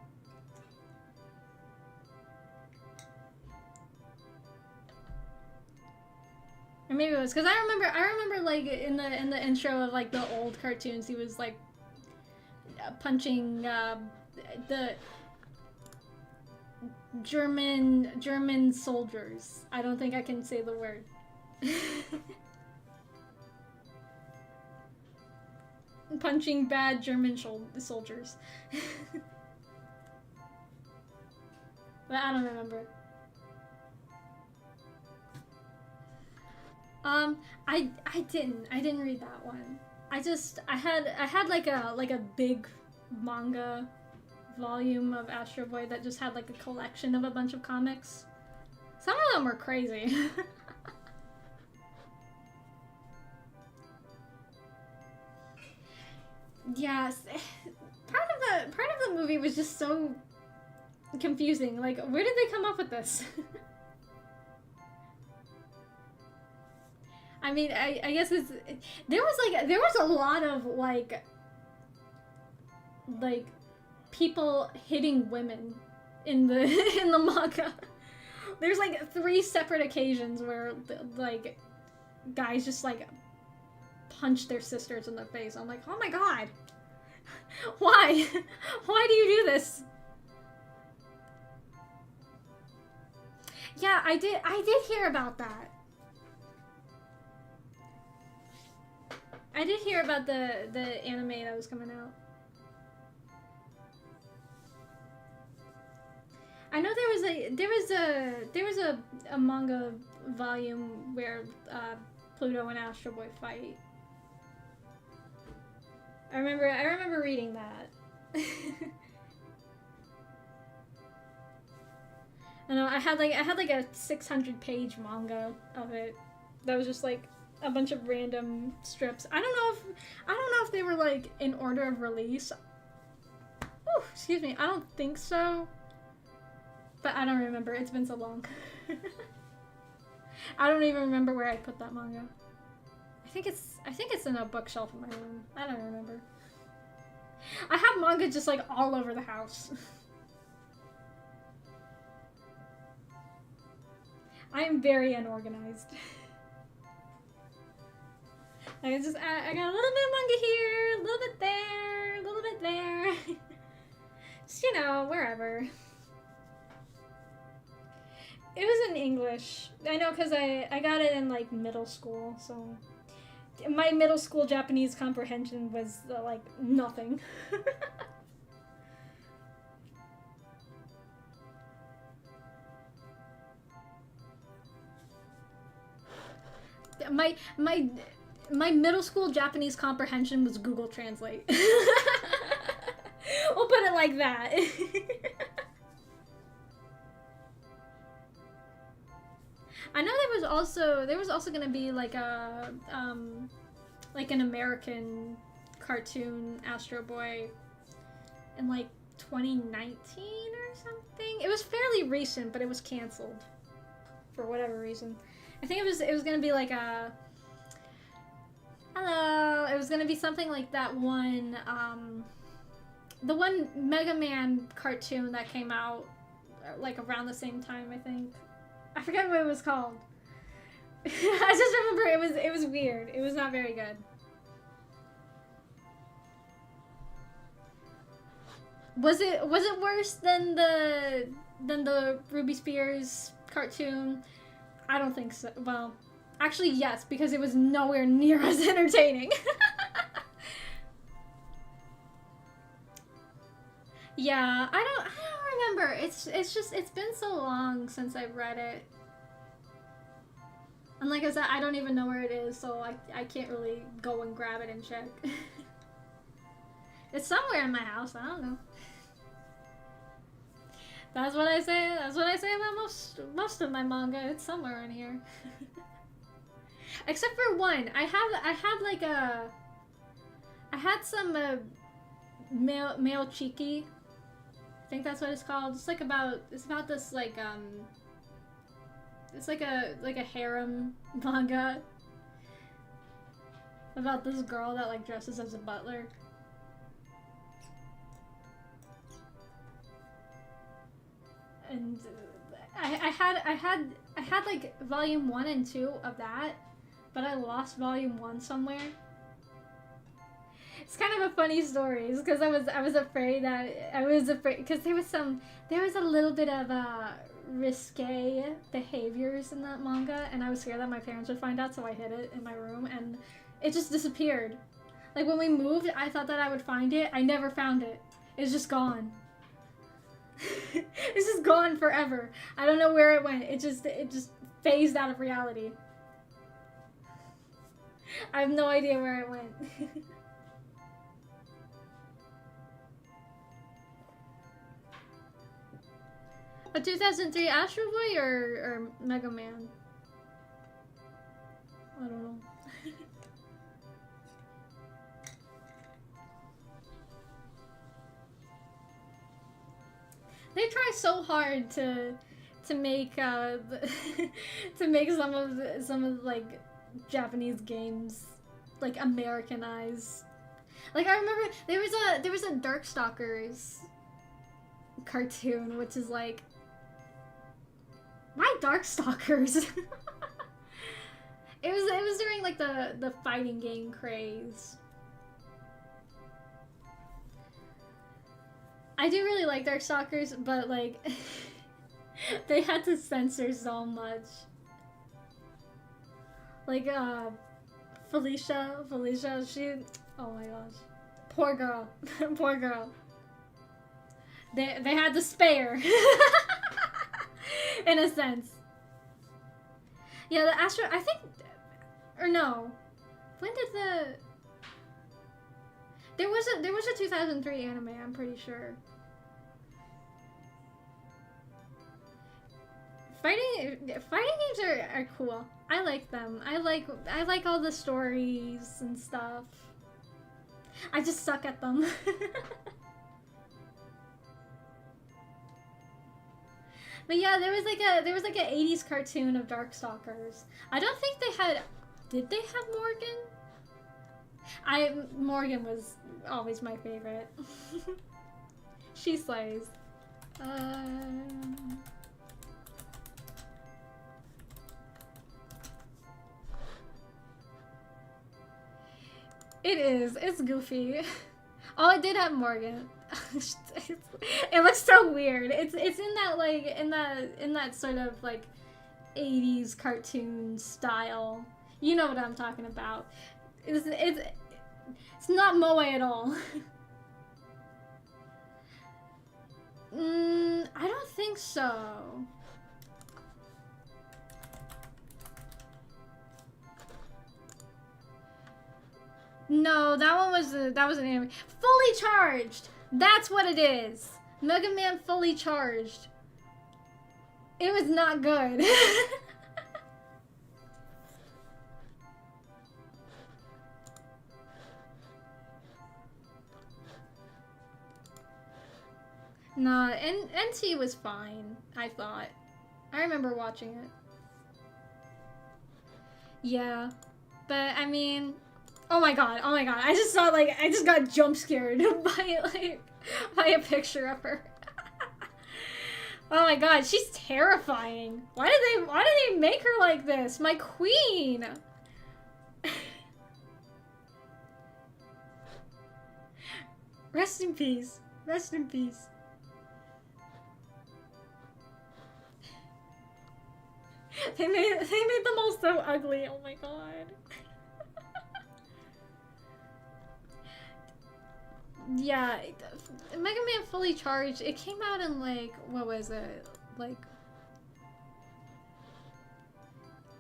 Or maybe it was because I remember like in the intro of like the old cartoons, he was like punching the German soldiers. I don't think I can say the word. Punching bad German soldiers. But I don't remember. I didn't read that one. I had like a big manga volume of Astro Boy that just had like a collection of a bunch of comics. Some of them were crazy. Yes, part of the movie was just so confusing. Like, where did they come up with this? I mean, I guess there was a lot of like people hitting women in the in the manga. There's like 3 separate occasions where like guys just like punch their sisters in the face. I'm like, oh my god, why? Why do you do this? Yeah, I did hear about that. I did hear about the anime that was coming out. I know there was a manga volume where Pluto and Astro Boy fight. I remember reading that. I know I had like a 600-page manga of it. That was just like a bunch of random strips. I don't know if they were like in order of release. Oh, excuse me. I don't think so. But I don't remember. It's been so long. I don't even remember where I put that manga. I think it's in a bookshelf in my room. I don't remember. I have manga just like all over the house. I am very unorganized. I got a little bit of manga here, a little bit there, a little bit there. Just, you know, wherever. It was in English. I know because I got it in like middle school, so my middle school Japanese comprehension was like nothing. My middle school Japanese comprehension was Google Translate. We'll put it like that. I know there was also gonna be like a like an American cartoon Astro Boy in like 2019 or something. It was fairly recent, but it was canceled for whatever reason. I think it was gonna be like a hello. It was gonna be something like that one the one Mega Man cartoon that came out like around the same time, I think. I forget what it was called. I just remember it was weird. It was not very good. Was it worse than the Ruby Spears cartoon? I don't think so. Well, actually yes, because it was nowhere near as entertaining. Yeah, I don't remember. It's been so long since I've read it. And like I said, I don't even know where it is, so I can't really go and grab it and check. It's somewhere in my house, I don't know. That's what I say about most of my manga. It's somewhere in here. Except for one. I had some male cheeky. I think that's what it's called. It's about this like it's like a harem manga about this girl that like dresses as a butler. And I had like volume 1 and 2 of that, but I lost volume 1 somewhere. It's kind of a funny story because I was afraid because there was a little bit of risque behaviors in that manga, and I was scared that my parents would find out, so I hid it in my room and it just disappeared. Like when we moved, I thought that I would find it. I never found it. It's just gone. It's just gone forever. I don't know where it went. It just phased out of reality. I have no idea where it went. A 2003 Astro Boy or Mega Man? I don't know. They try so hard to make to make some of like Japanese games like Americanized. Like I remember there was a Darkstalkers cartoon, which is like, why Darkstalkers? It was during like the fighting game craze. I do really like Darkstalkers, but like they had to censor so much. Like Felicia, she, oh my gosh, poor girl, poor girl. They had to spare, in a sense. Yeah, the Astro. I think, or no, when did the? There was a 2003 anime. I'm pretty sure. Fighting games are cool. I like them. I like all the stories and stuff. I just suck at them. But yeah, there was like an 80s cartoon of Darkstalkers. I don't think they had. Did they have Morgan? Morgan was always my favorite. She slays. It is. It's goofy. Oh, it did have Morgan. It looks so weird. It's in that like in that sort of like 80s cartoon style. You know what I'm talking about. It's not moe at all. I don't think so. No, that was an anime. Fully Charged! That's what it is! Mega Man Fully Charged. It was not good. Nah, NT was fine, I thought. I remember watching it. Yeah. But, I mean... Oh my god, I just saw, like, I just got jump scared by a picture of her. Oh my god, she's terrifying. Why did they make her like this? My queen! Rest in peace. Rest in peace. They made them all so ugly, oh my god. Yeah, Mega Man Fully Charged, it came out in like, what was it? Like,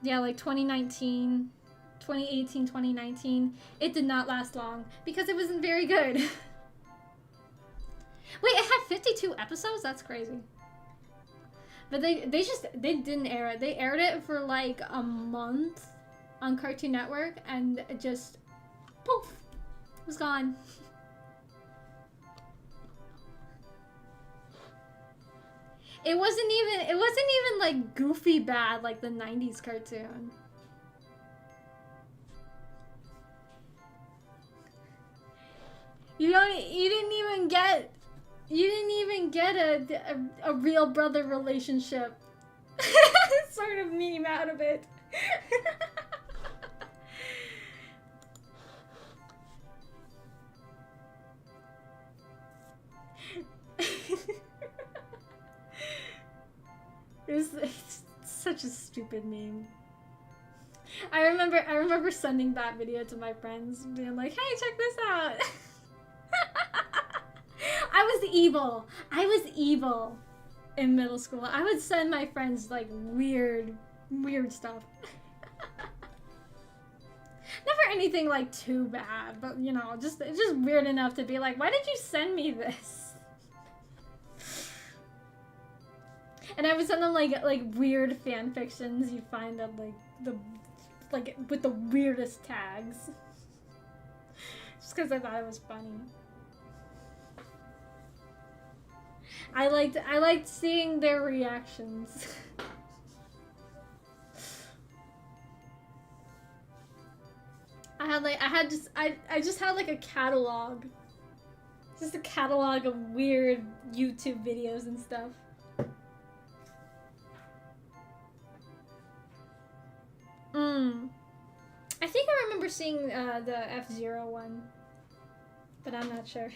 yeah, like 2019, 2018, 2019. It did not last long because it wasn't very good. Wait, it had 52 episodes? That's crazy. But they didn't air it. They aired it for like a month on Cartoon Network and it just, poof, it was gone. It wasn't even like goofy bad like the 90s cartoon. You didn't even get a real brother relationship. Sort of meme out of it. It's such a stupid meme. I remember sending that video to my friends, being like, "Hey, check this out." I was evil in middle school. I would send my friends like weird stuff. Never anything like too bad, but you know, just weird enough to be like, "Why did you send me this?" And I would send them like weird fan fictions you find on like with the weirdest tags. Just because I thought it was funny. I liked seeing their reactions. I just had like a catalog. Just a catalog of weird YouTube videos and stuff. I think I remember seeing the F-Zero one, but I'm not sure.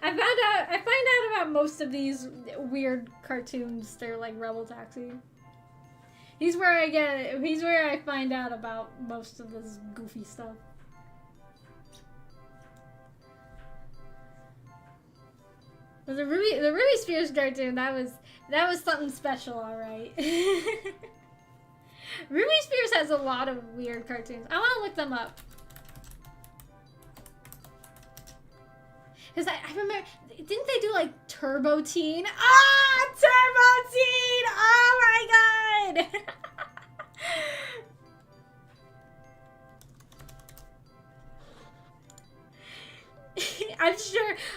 I found out about most of these weird cartoons. They're like Rebel Taxi. He's where I find out about most of this goofy stuff. But the Ruby Spears cartoon, that That was something special, alright. Ruby Spears has a lot of weird cartoons. I want to look them up. Because I remember, didn't they do like Turbo Teen? Ah, Turbo Teen! Oh my god!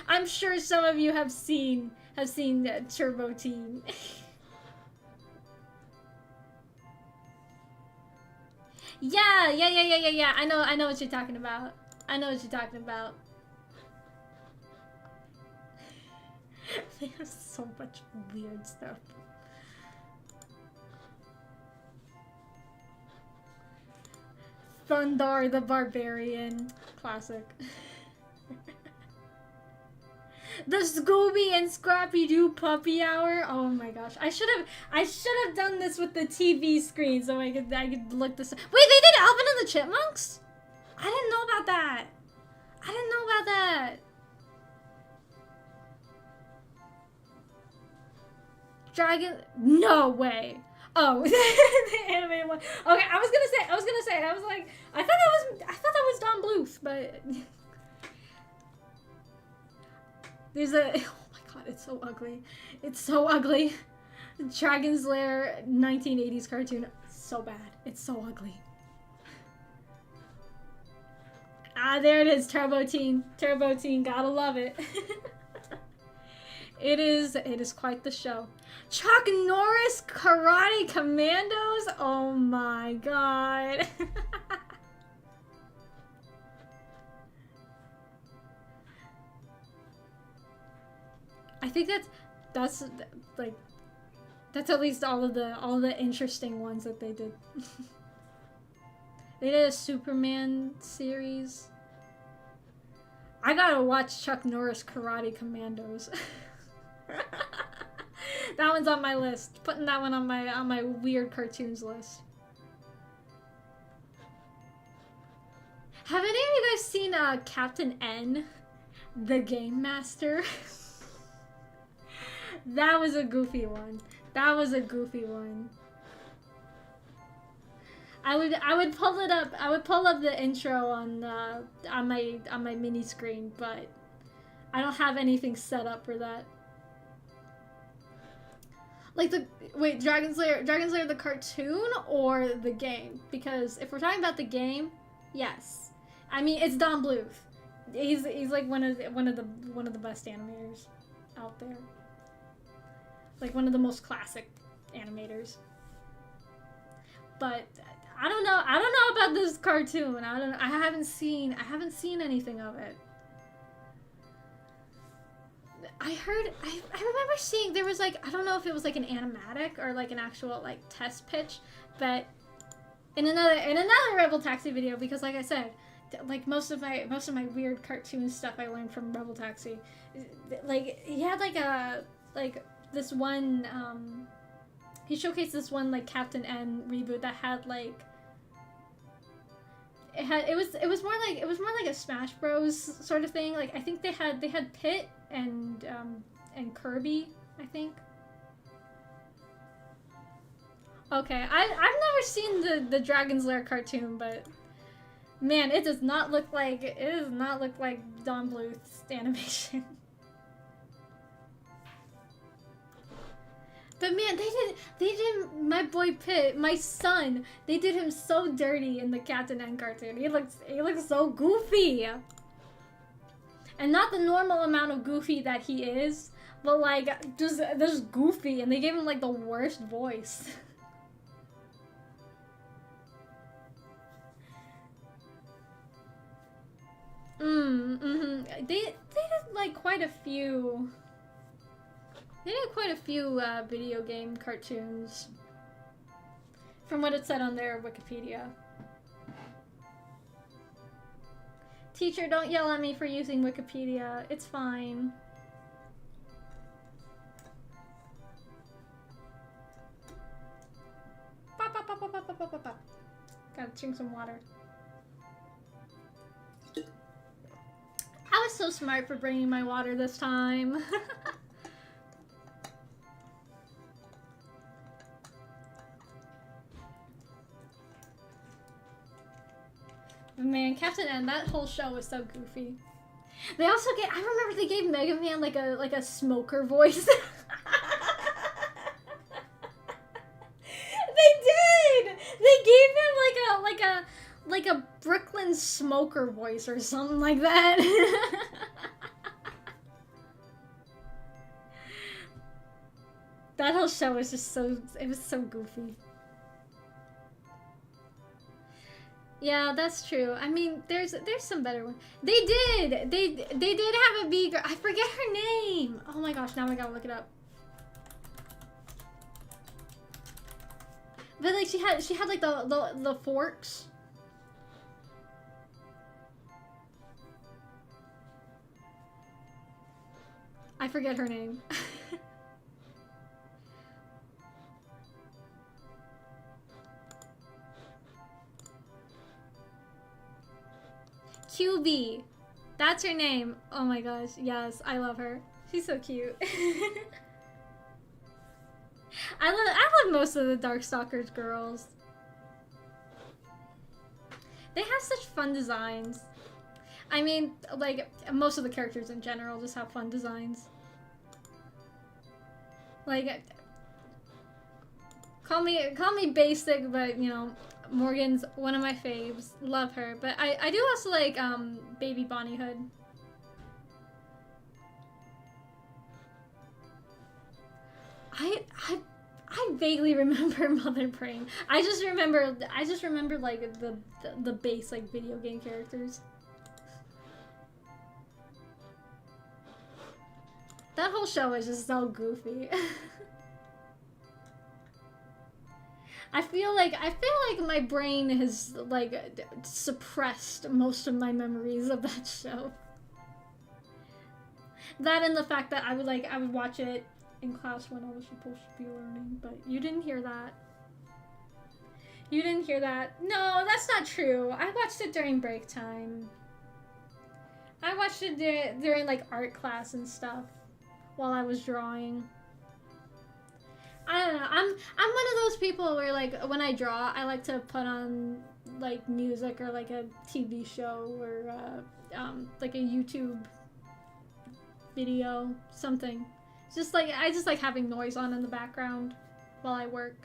I'm sure some of you have seen Turbo Teen. Yeah. I know what you're talking about. I know what you're talking about. They have so much weird stuff. Thundar the Barbarian. Classic. The Scooby and Scrappy Doo Puppy Hour. Oh my gosh. I should have done this with the TV screen so I could look this up. Wait, they did Alvin and the Chipmunks? I didn't know about that. I didn't know about that. Dragon, no way. Oh, the animated one. Okay, I was gonna say, I was like, I thought that was Don Bluth, but there's a, oh my god, it's so ugly. It's so ugly. Dragon's Lair 1980s cartoon, so bad. It's so ugly. Ah, there it is, Turbo Teen. Turbo Teen, gotta love it. It is quite the show. Chuck Norris Karate Commandos? Oh my god. I think that's like that's at least all the interesting ones that they did. They did a Superman series. I gotta watch Chuck Norris Karate Commandos. That one's on my list. Putting that one on my weird cartoons list. Have any of you guys seen Captain N, the Game Master? That was a goofy one. That was a goofy one. I would pull it up. I would pull up the intro on my mini screen, but I don't have anything set up for that. Like Dragon's Lair the cartoon or the game? Because if we're talking about the game, yes. I mean, it's Don Bluth. He's like one of the best animators out there. Like one of the most classic animators. But I don't know about this cartoon. I haven't seen anything of it. I remember seeing there was like, I don't know if it was like an animatic or like an actual like test pitch, but in another Rebel Taxi video, because like I said, like most of my weird cartoon stuff I learned from Rebel Taxi. Like he had like this one he showcased this one like Captain N reboot that had like it was more like a Smash Bros sort of thing. Like I think they had Pit and Kirby, I think. Okay, I've never seen the Dragon's Lair cartoon, but man, it does not look like Don Bluth's animation. But man, they did my boy Pit, my son. They did him so dirty in the Captain N cartoon. He looks so goofy. And not the normal amount of goofy that he is, but like just goofy, and they gave him like the worst voice. They did like quite a few. They did quite a few video game cartoons, from what it said on their Wikipedia. Teacher, don't yell at me for using Wikipedia. It's fine. Gotta drink some water. I was so smart for bringing my water this time. Man, Captain N, that whole show was so goofy. They also I remember they gave Mega Man like a smoker voice. They did! They gave him like a Brooklyn smoker voice or something like that. That whole show was just it was so goofy. Yeah, that's true. I mean, there's some better ones. They did have a B girl. I forget her name. Oh my gosh, now I gotta look it up. But like she had like the forks. I forget her name. QB. That's her name. Oh my gosh. Yes, I love her. She's so cute. I love most of the Darkstalkers girls. They have such fun designs. I mean, like, most of the characters in general just have fun designs. Like, call me basic, but, you know, Morgan's one of my faves. Love her. But I do also like, Baby Bonnie Hood. I vaguely remember Mother Brain. I just remember like the base like video game characters. That whole show is just so goofy. I feel like my brain has like suppressed most of my memories of that show. That and the fact that I would watch it in class when I was supposed to be learning, but you didn't hear that. You didn't hear that. No, that's not true. I watched it during break time. I watched it during like art class and stuff while I was drawing. I don't know. I'm one of those people where like when I draw, I like to put on like music or like a TV show or like a YouTube video, something. Just like I just like having noise on in the background while I work.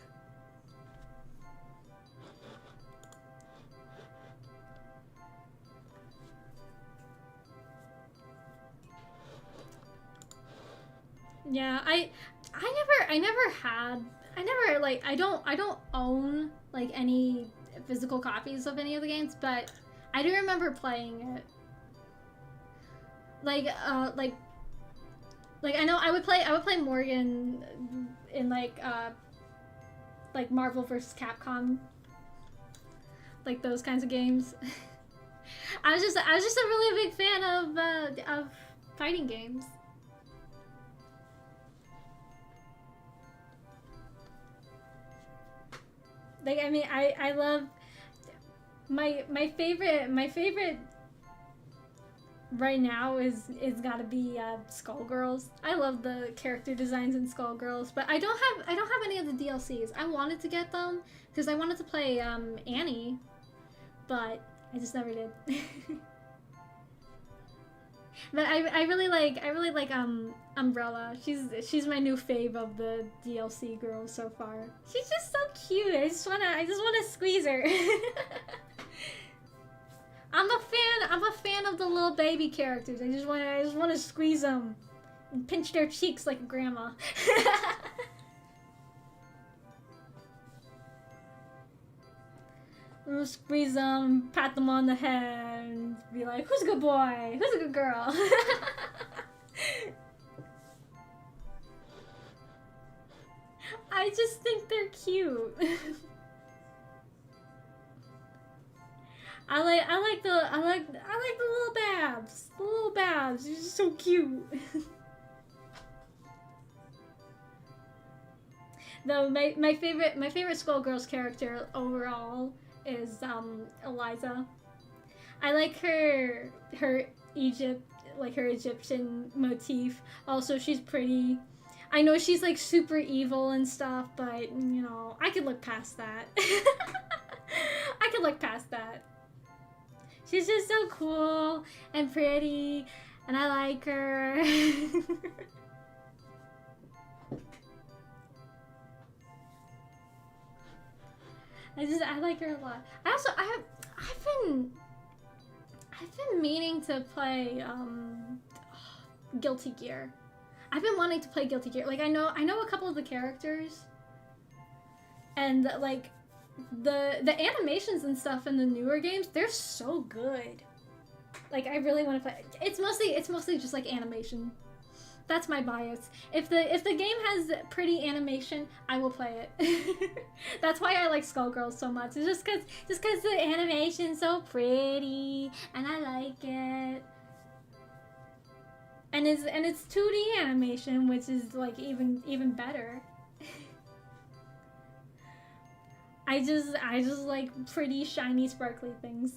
Yeah, I don't own like any physical copies of any of the games, but I do remember playing it. Like I know I would play Morgan in like Marvel vs. Capcom, like those kinds of games. I was just a really big fan of fighting games. Like I mean I love my favorite right now is gotta be Skullgirls. I love the character designs in Skullgirls, but I don't have any of the DLCs. I wanted to get them because I wanted to play Annie, but I just never did. But I really like Umbrella. She's my new fave of the DLC girls so far. She's just so cute. I just wanna squeeze her. I'm a fan of the little baby characters. I just wanna squeeze them and pinch their cheeks like a grandma. We'll squeeze them, pat them on the head, and be like, who's a good boy? Who's a good girl? I just think they're cute. I like the little Babs. The little Babs. They're just so cute. Though my favorite Skullgirls character overall is Eliza. I like her Egyptian motif. Also, she's pretty. I know she's like super evil and stuff, but you know, I could look past that. I could look past that. She's just so cool and pretty, and I like her. I like her a lot. I've been meaning to play Guilty Gear. I've been wanting to play Guilty Gear. Like I know a couple of the characters, and like the animations and stuff in the newer games, they're so good. Like I really want to play. It's mostly just like animation. That's my bias. If the game has pretty animation, I will play it. That's why I like Skullgirls so much. It's just cause the animation's so pretty and I like it. And it's 2D animation, which is like even better. I just like pretty shiny sparkly things.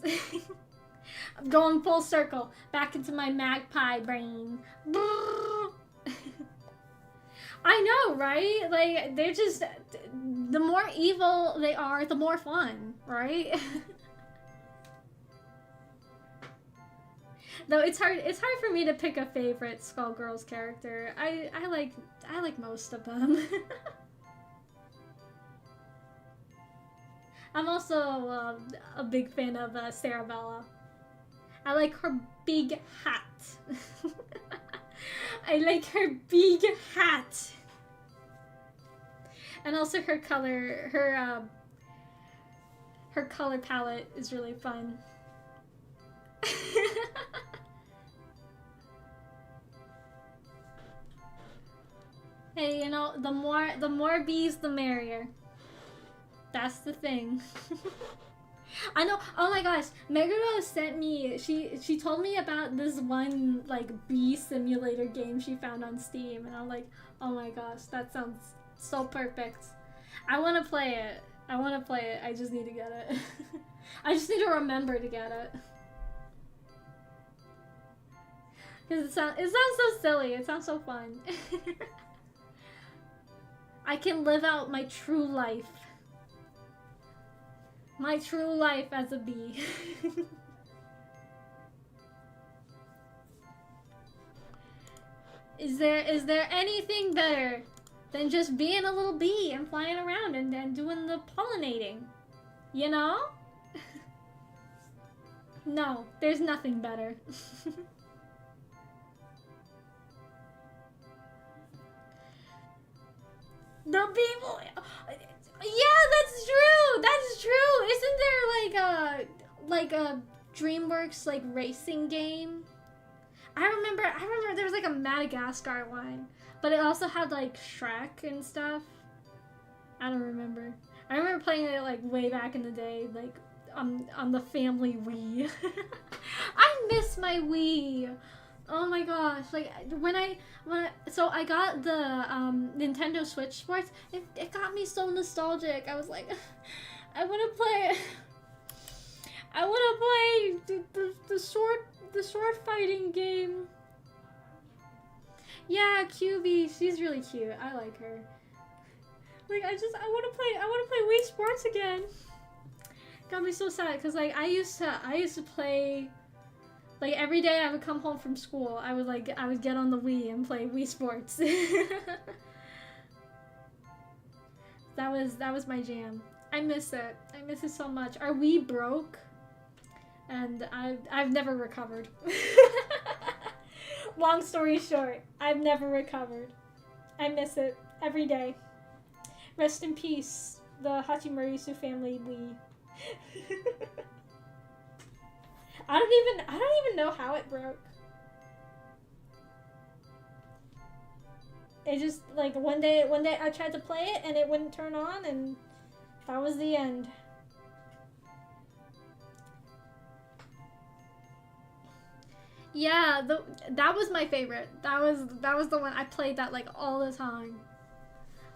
I'm going full circle back into my magpie brain. I know, right? Like they're just the more evil they are, the more fun, right? Though it's hard for me to pick a favorite Skullgirls character. I like most of them. I'm also a big fan of Sarabella. I like her big hat. I like her big hat. And also her color, her color palette is really fun. Hey, you know, the more bees, the merrier. That's the thing. I know. Oh my gosh, Meguro sent me. She told me about this one like bee simulator game she found on Steam, and I'm like, oh my gosh, that sounds so perfect. I want to play it. I just need to get it. I just need to remember to get it. Cause it sounds so silly. It sounds so fun. I can live out my true life. My true life as a bee. Is there anything better than just being a little bee and flying around and doing the pollinating? You know? No, there's nothing better. The people. Yeah, that's true. That's true. Isn't there like a DreamWorks like racing game? I remember there was like a Madagascar one, but it also had like Shrek and stuff. I don't remember. I remember playing it like way back in the day, like on the family Wii. I miss my Wii. Oh my gosh, like so I got the Nintendo Switch Sports, it got me so nostalgic. I was like, I want to play the sword fighting game. Yeah, QB, she's really cute. I like her. Like I want to play Wii Sports again. Got me so sad cuz like I used to play. Like every day I would come home from school, I would get on the Wii and play Wii Sports. That was my jam. I miss it. I miss it so much. Our Wii broke, and I've never recovered. Long story short, I've never recovered. I miss it every day. Rest in peace, the Hachimarisu family Wii. I don't even know how it broke. It just like one day I tried to play it and it wouldn't turn on, and that was the end. Yeah, that was my favorite. That was the one I played that like all the time.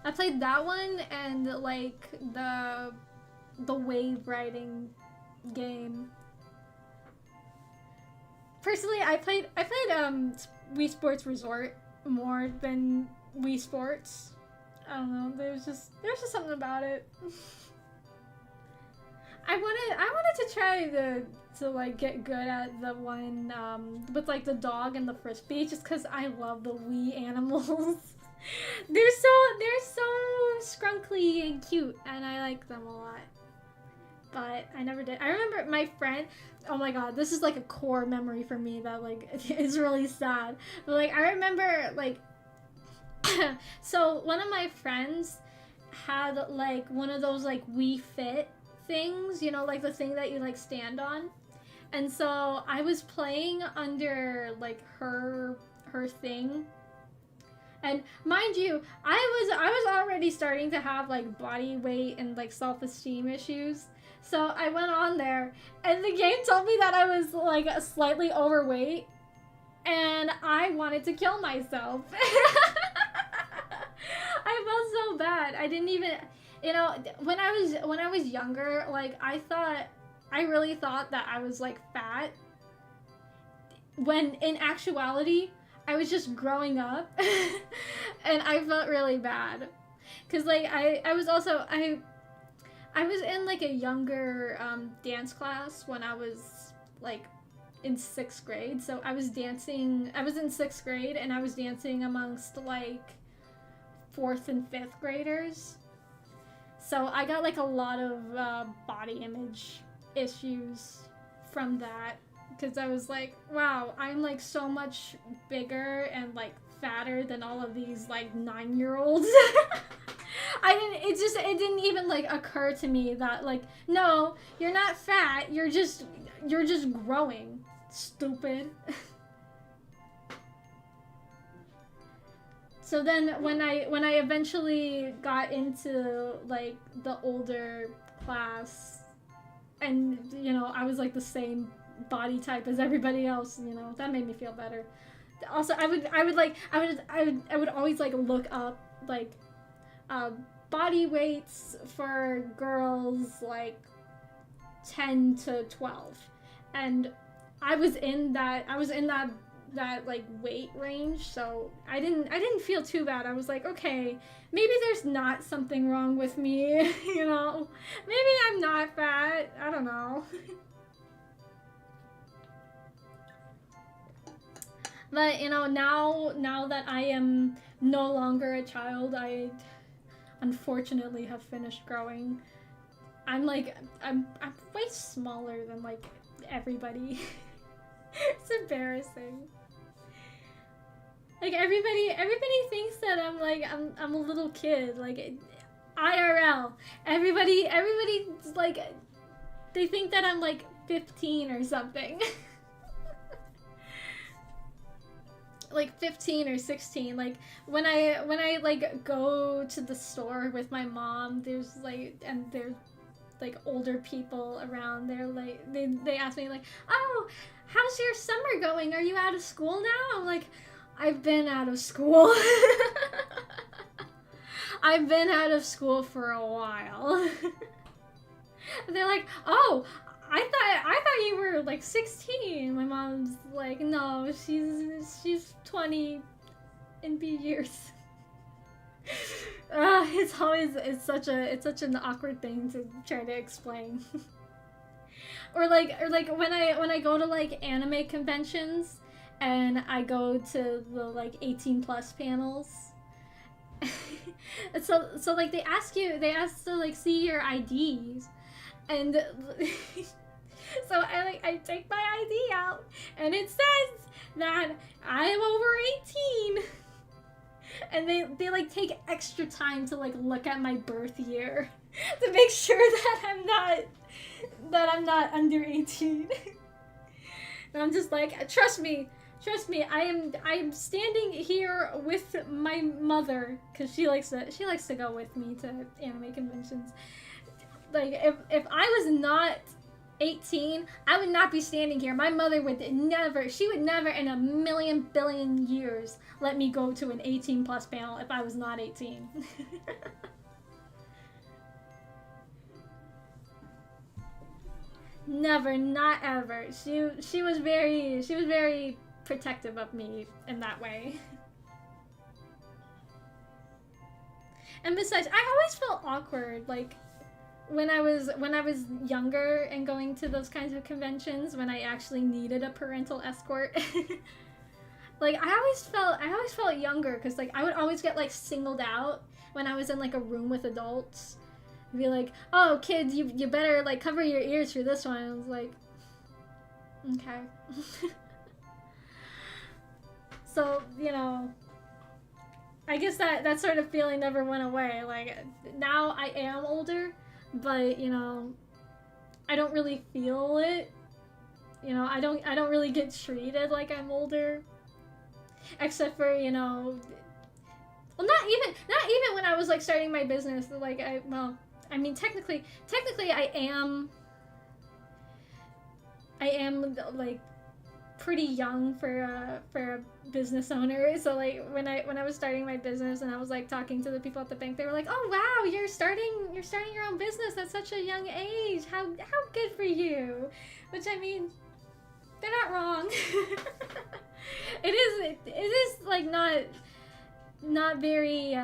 I played that one and like the wave riding game. Personally, I played Wii Sports Resort more than Wii Sports. I don't know. There's just something about it. I wanted to try to like get good at the one with like the dog and the frisbee, just because I love the wee animals. they're so scrunkly and cute, and I like them a lot. But I never did. I remember my friend. Oh my god, this is like a core memory for me that like is really sad. But like I remember like, so one of my friends had like one of those like Wii Fit things, you know, like the thing that you like stand on. And so I was playing under like her thing. And mind you, I was already starting to have like body weight and like self-esteem issues. So I went on there and the game told me that I was like slightly overweight and I wanted to kill myself. I felt so bad. I didn't even, you know, when I was younger, like I really thought that I was like fat, when in actuality I was just growing up. And I felt really bad because like I was also I was in like a younger dance class when I was like in 6th grade. So I was in 6th grade and I was dancing amongst like 4th and 5th graders. So I got like a lot of body image issues from that, because I was like, wow, I'm like so much bigger and like fatter than all of these like 9-year-olds. It didn't even like occur to me that like, no, you're not fat, you're just growing, stupid. So then when I eventually got into like the older class, and you know, I was like the same body type as everybody else, you know, that made me feel better. Also, I would always like look up like body weights for girls like 10 to 12, and I was in that like weight range, so I didn't feel too bad. I was like, okay, maybe there's not something wrong with me. You know, maybe I'm not fat, I don't know. But you know, now that I am no longer a child, I unfortunately have finished growing. I'm way smaller than like everybody. It's embarrassing. Like everybody thinks that I'm a little kid. Like IRL, everybody like, they think that I'm like 15 or something. Like 15 or 16. Like when I like go to the store with my mom, there's like older people around there. Like they ask me like, oh, how's your summer going? Are you out of school now? I'm like, I've been out of school. I've been out of school for a while. They're like, oh, I thought you were like 16. My mom's like, no, she's 20 in B years. It's such an awkward thing to try to explain. or like when I go to like anime conventions and I go to the like 18+ panels. so like they ask to like see your IDs, and so I take my ID out and it says that I'm over 18. And they like take extra time to like look at my birth year to make sure that I'm not under 18. And I'm just like, trust me, I am standing here with my mother, because she likes to go with me to anime conventions. Like if I was not 18, I would not be standing here. My mother would never in a million billion years let me go to an 18+ panel if I was not 18. Never, not ever. She was very protective of me in that way. And besides, I always felt awkward, like when I was younger and going to those kinds of conventions, when I actually needed a parental escort, like I always felt younger because like I would always get like singled out when I was in like a room with adults. I'd be like, "Oh, kids, you better like cover your ears for this one." And I was like, "Okay." So, I guess that sort of feeling never went away. Like now I am older, but I don't really feel it. I don't really get treated like I'm older. Except for, well, not even when I was like starting my business. Like I mean technically I am like pretty young for a business owner. So like when I was starting my business and I was like talking to the people at the bank, they were like, "Oh wow, you're starting your own business at such a young age. How good for you." Which, I mean, they're not wrong. It is like not very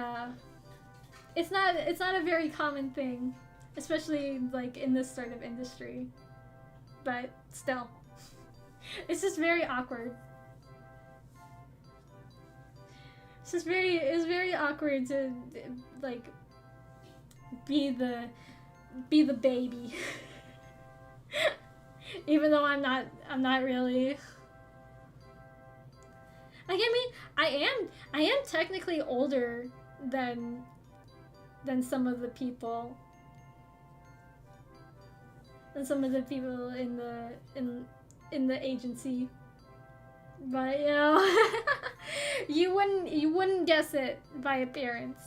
it's not a very common thing, especially like in this sort of industry. But still, it's just very awkward. It's very awkward to like be the baby. Even though I'm not really. Like, I mean, I am technically older than some of the people. Than some of the people in the agency. But you wouldn't guess it by appearance.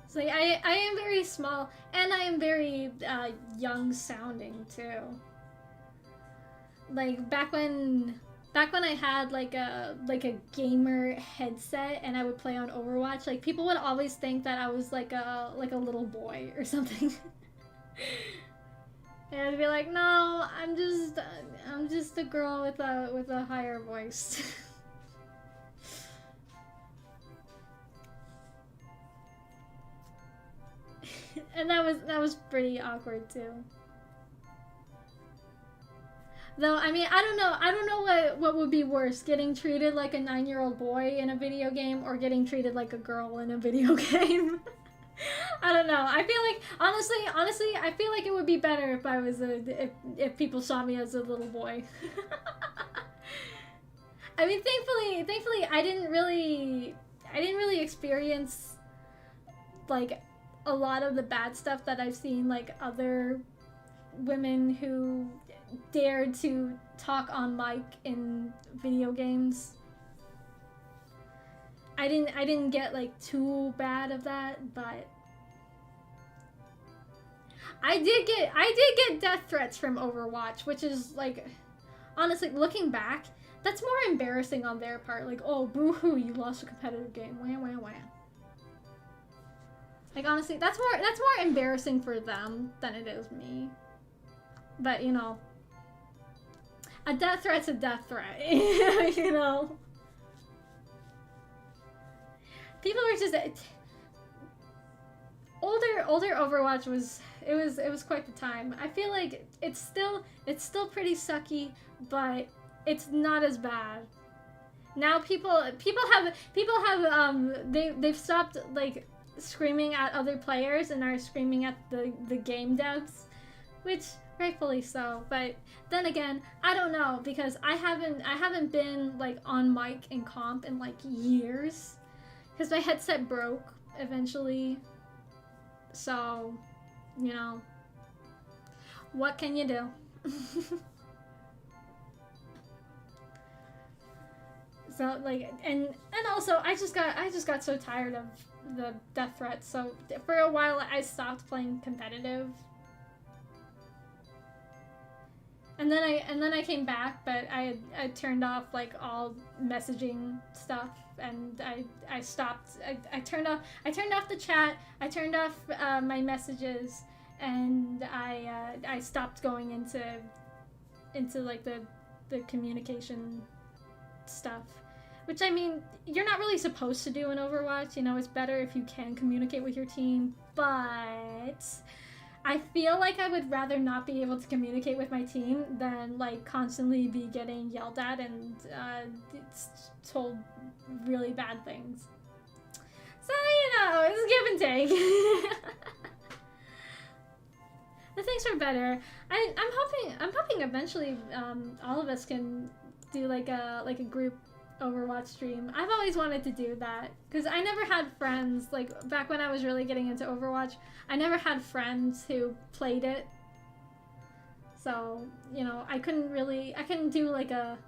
So I am very small, and I am very young sounding too. Like back when I had like a gamer headset and I would play on Overwatch, like people would always think that I was like a little boy or something. And I'd be like, "No, I'm just a girl with a higher voice." And that was pretty awkward too. Though, I mean, I don't know what would be worse, getting treated like a 9-year-old boy in a video game or getting treated like a girl in a video game. I don't know. I feel like honestly, I feel like it would be better if I was if people saw me as a little boy. I mean, thankfully I didn't really experience like a lot of the bad stuff that I've seen like other women who dared to talk on mic in video games. I didn't get like too bad of that, but I did get death threats from Overwatch, which is like, honestly, looking back, that's more embarrassing on their part. Like, "Oh, boo-hoo, you lost a competitive game. Wah, wah, wah." Like, honestly, that's more embarrassing for them than it is me. But a death threat's a death threat. People were just older Overwatch was quite the time. I feel like it's still pretty sucky, but it's not as bad. Now people have they've stopped like screaming at other players and are screaming at the game devs, which rightfully so. But then again, I don't know, because I haven't been like on mic in comp in like years, because my headset broke eventually. So, what can you do? So like, and also I just got so tired of the death threats. So for a while I stopped playing competitive. And then I came back, but I turned off like all messaging stuff, and I stopped. I turned off the chat. I turned off my messages, and I stopped going into like the communication stuff. Which, I mean, you're not really supposed to do in Overwatch. You know, it's better if you can communicate with your team. But I feel like I would rather not be able to communicate with my team than, like, constantly be getting yelled at and told really bad things. So, you know, it's give and take. The things are better. I'm hoping eventually all of us can do like a group Overwatch stream. I've always wanted to do that because I never had friends, like back when I was really getting into Overwatch. I never had friends who played it, so you know I couldn't do like a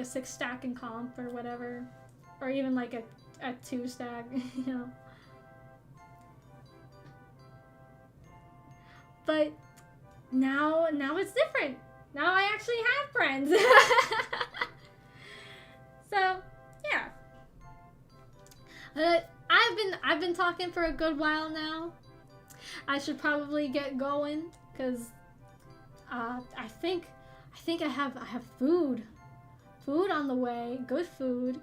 6 stack in comp or whatever, or even like a 2 stack, you know. But now it's different. Now I actually have friends. So, yeah. I've been talking for a good while now. I should probably get going because I think I have food on the way. Good food.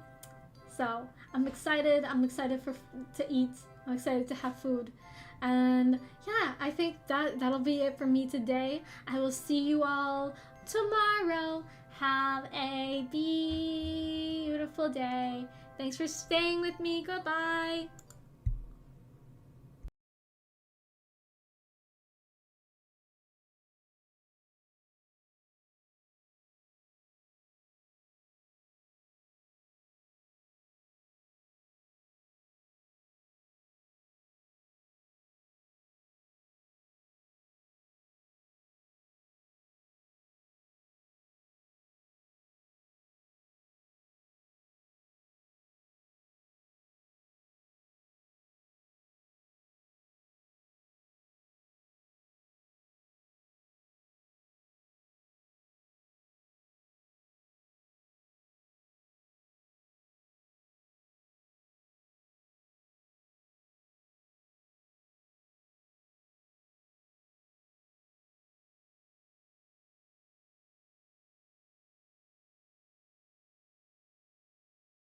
So I'm excited. To eat. I'm excited to have food. And yeah, I think that'll be it for me today. I will see you all tomorrow. Have a beautiful day. Thanks for staying with me. Goodbye.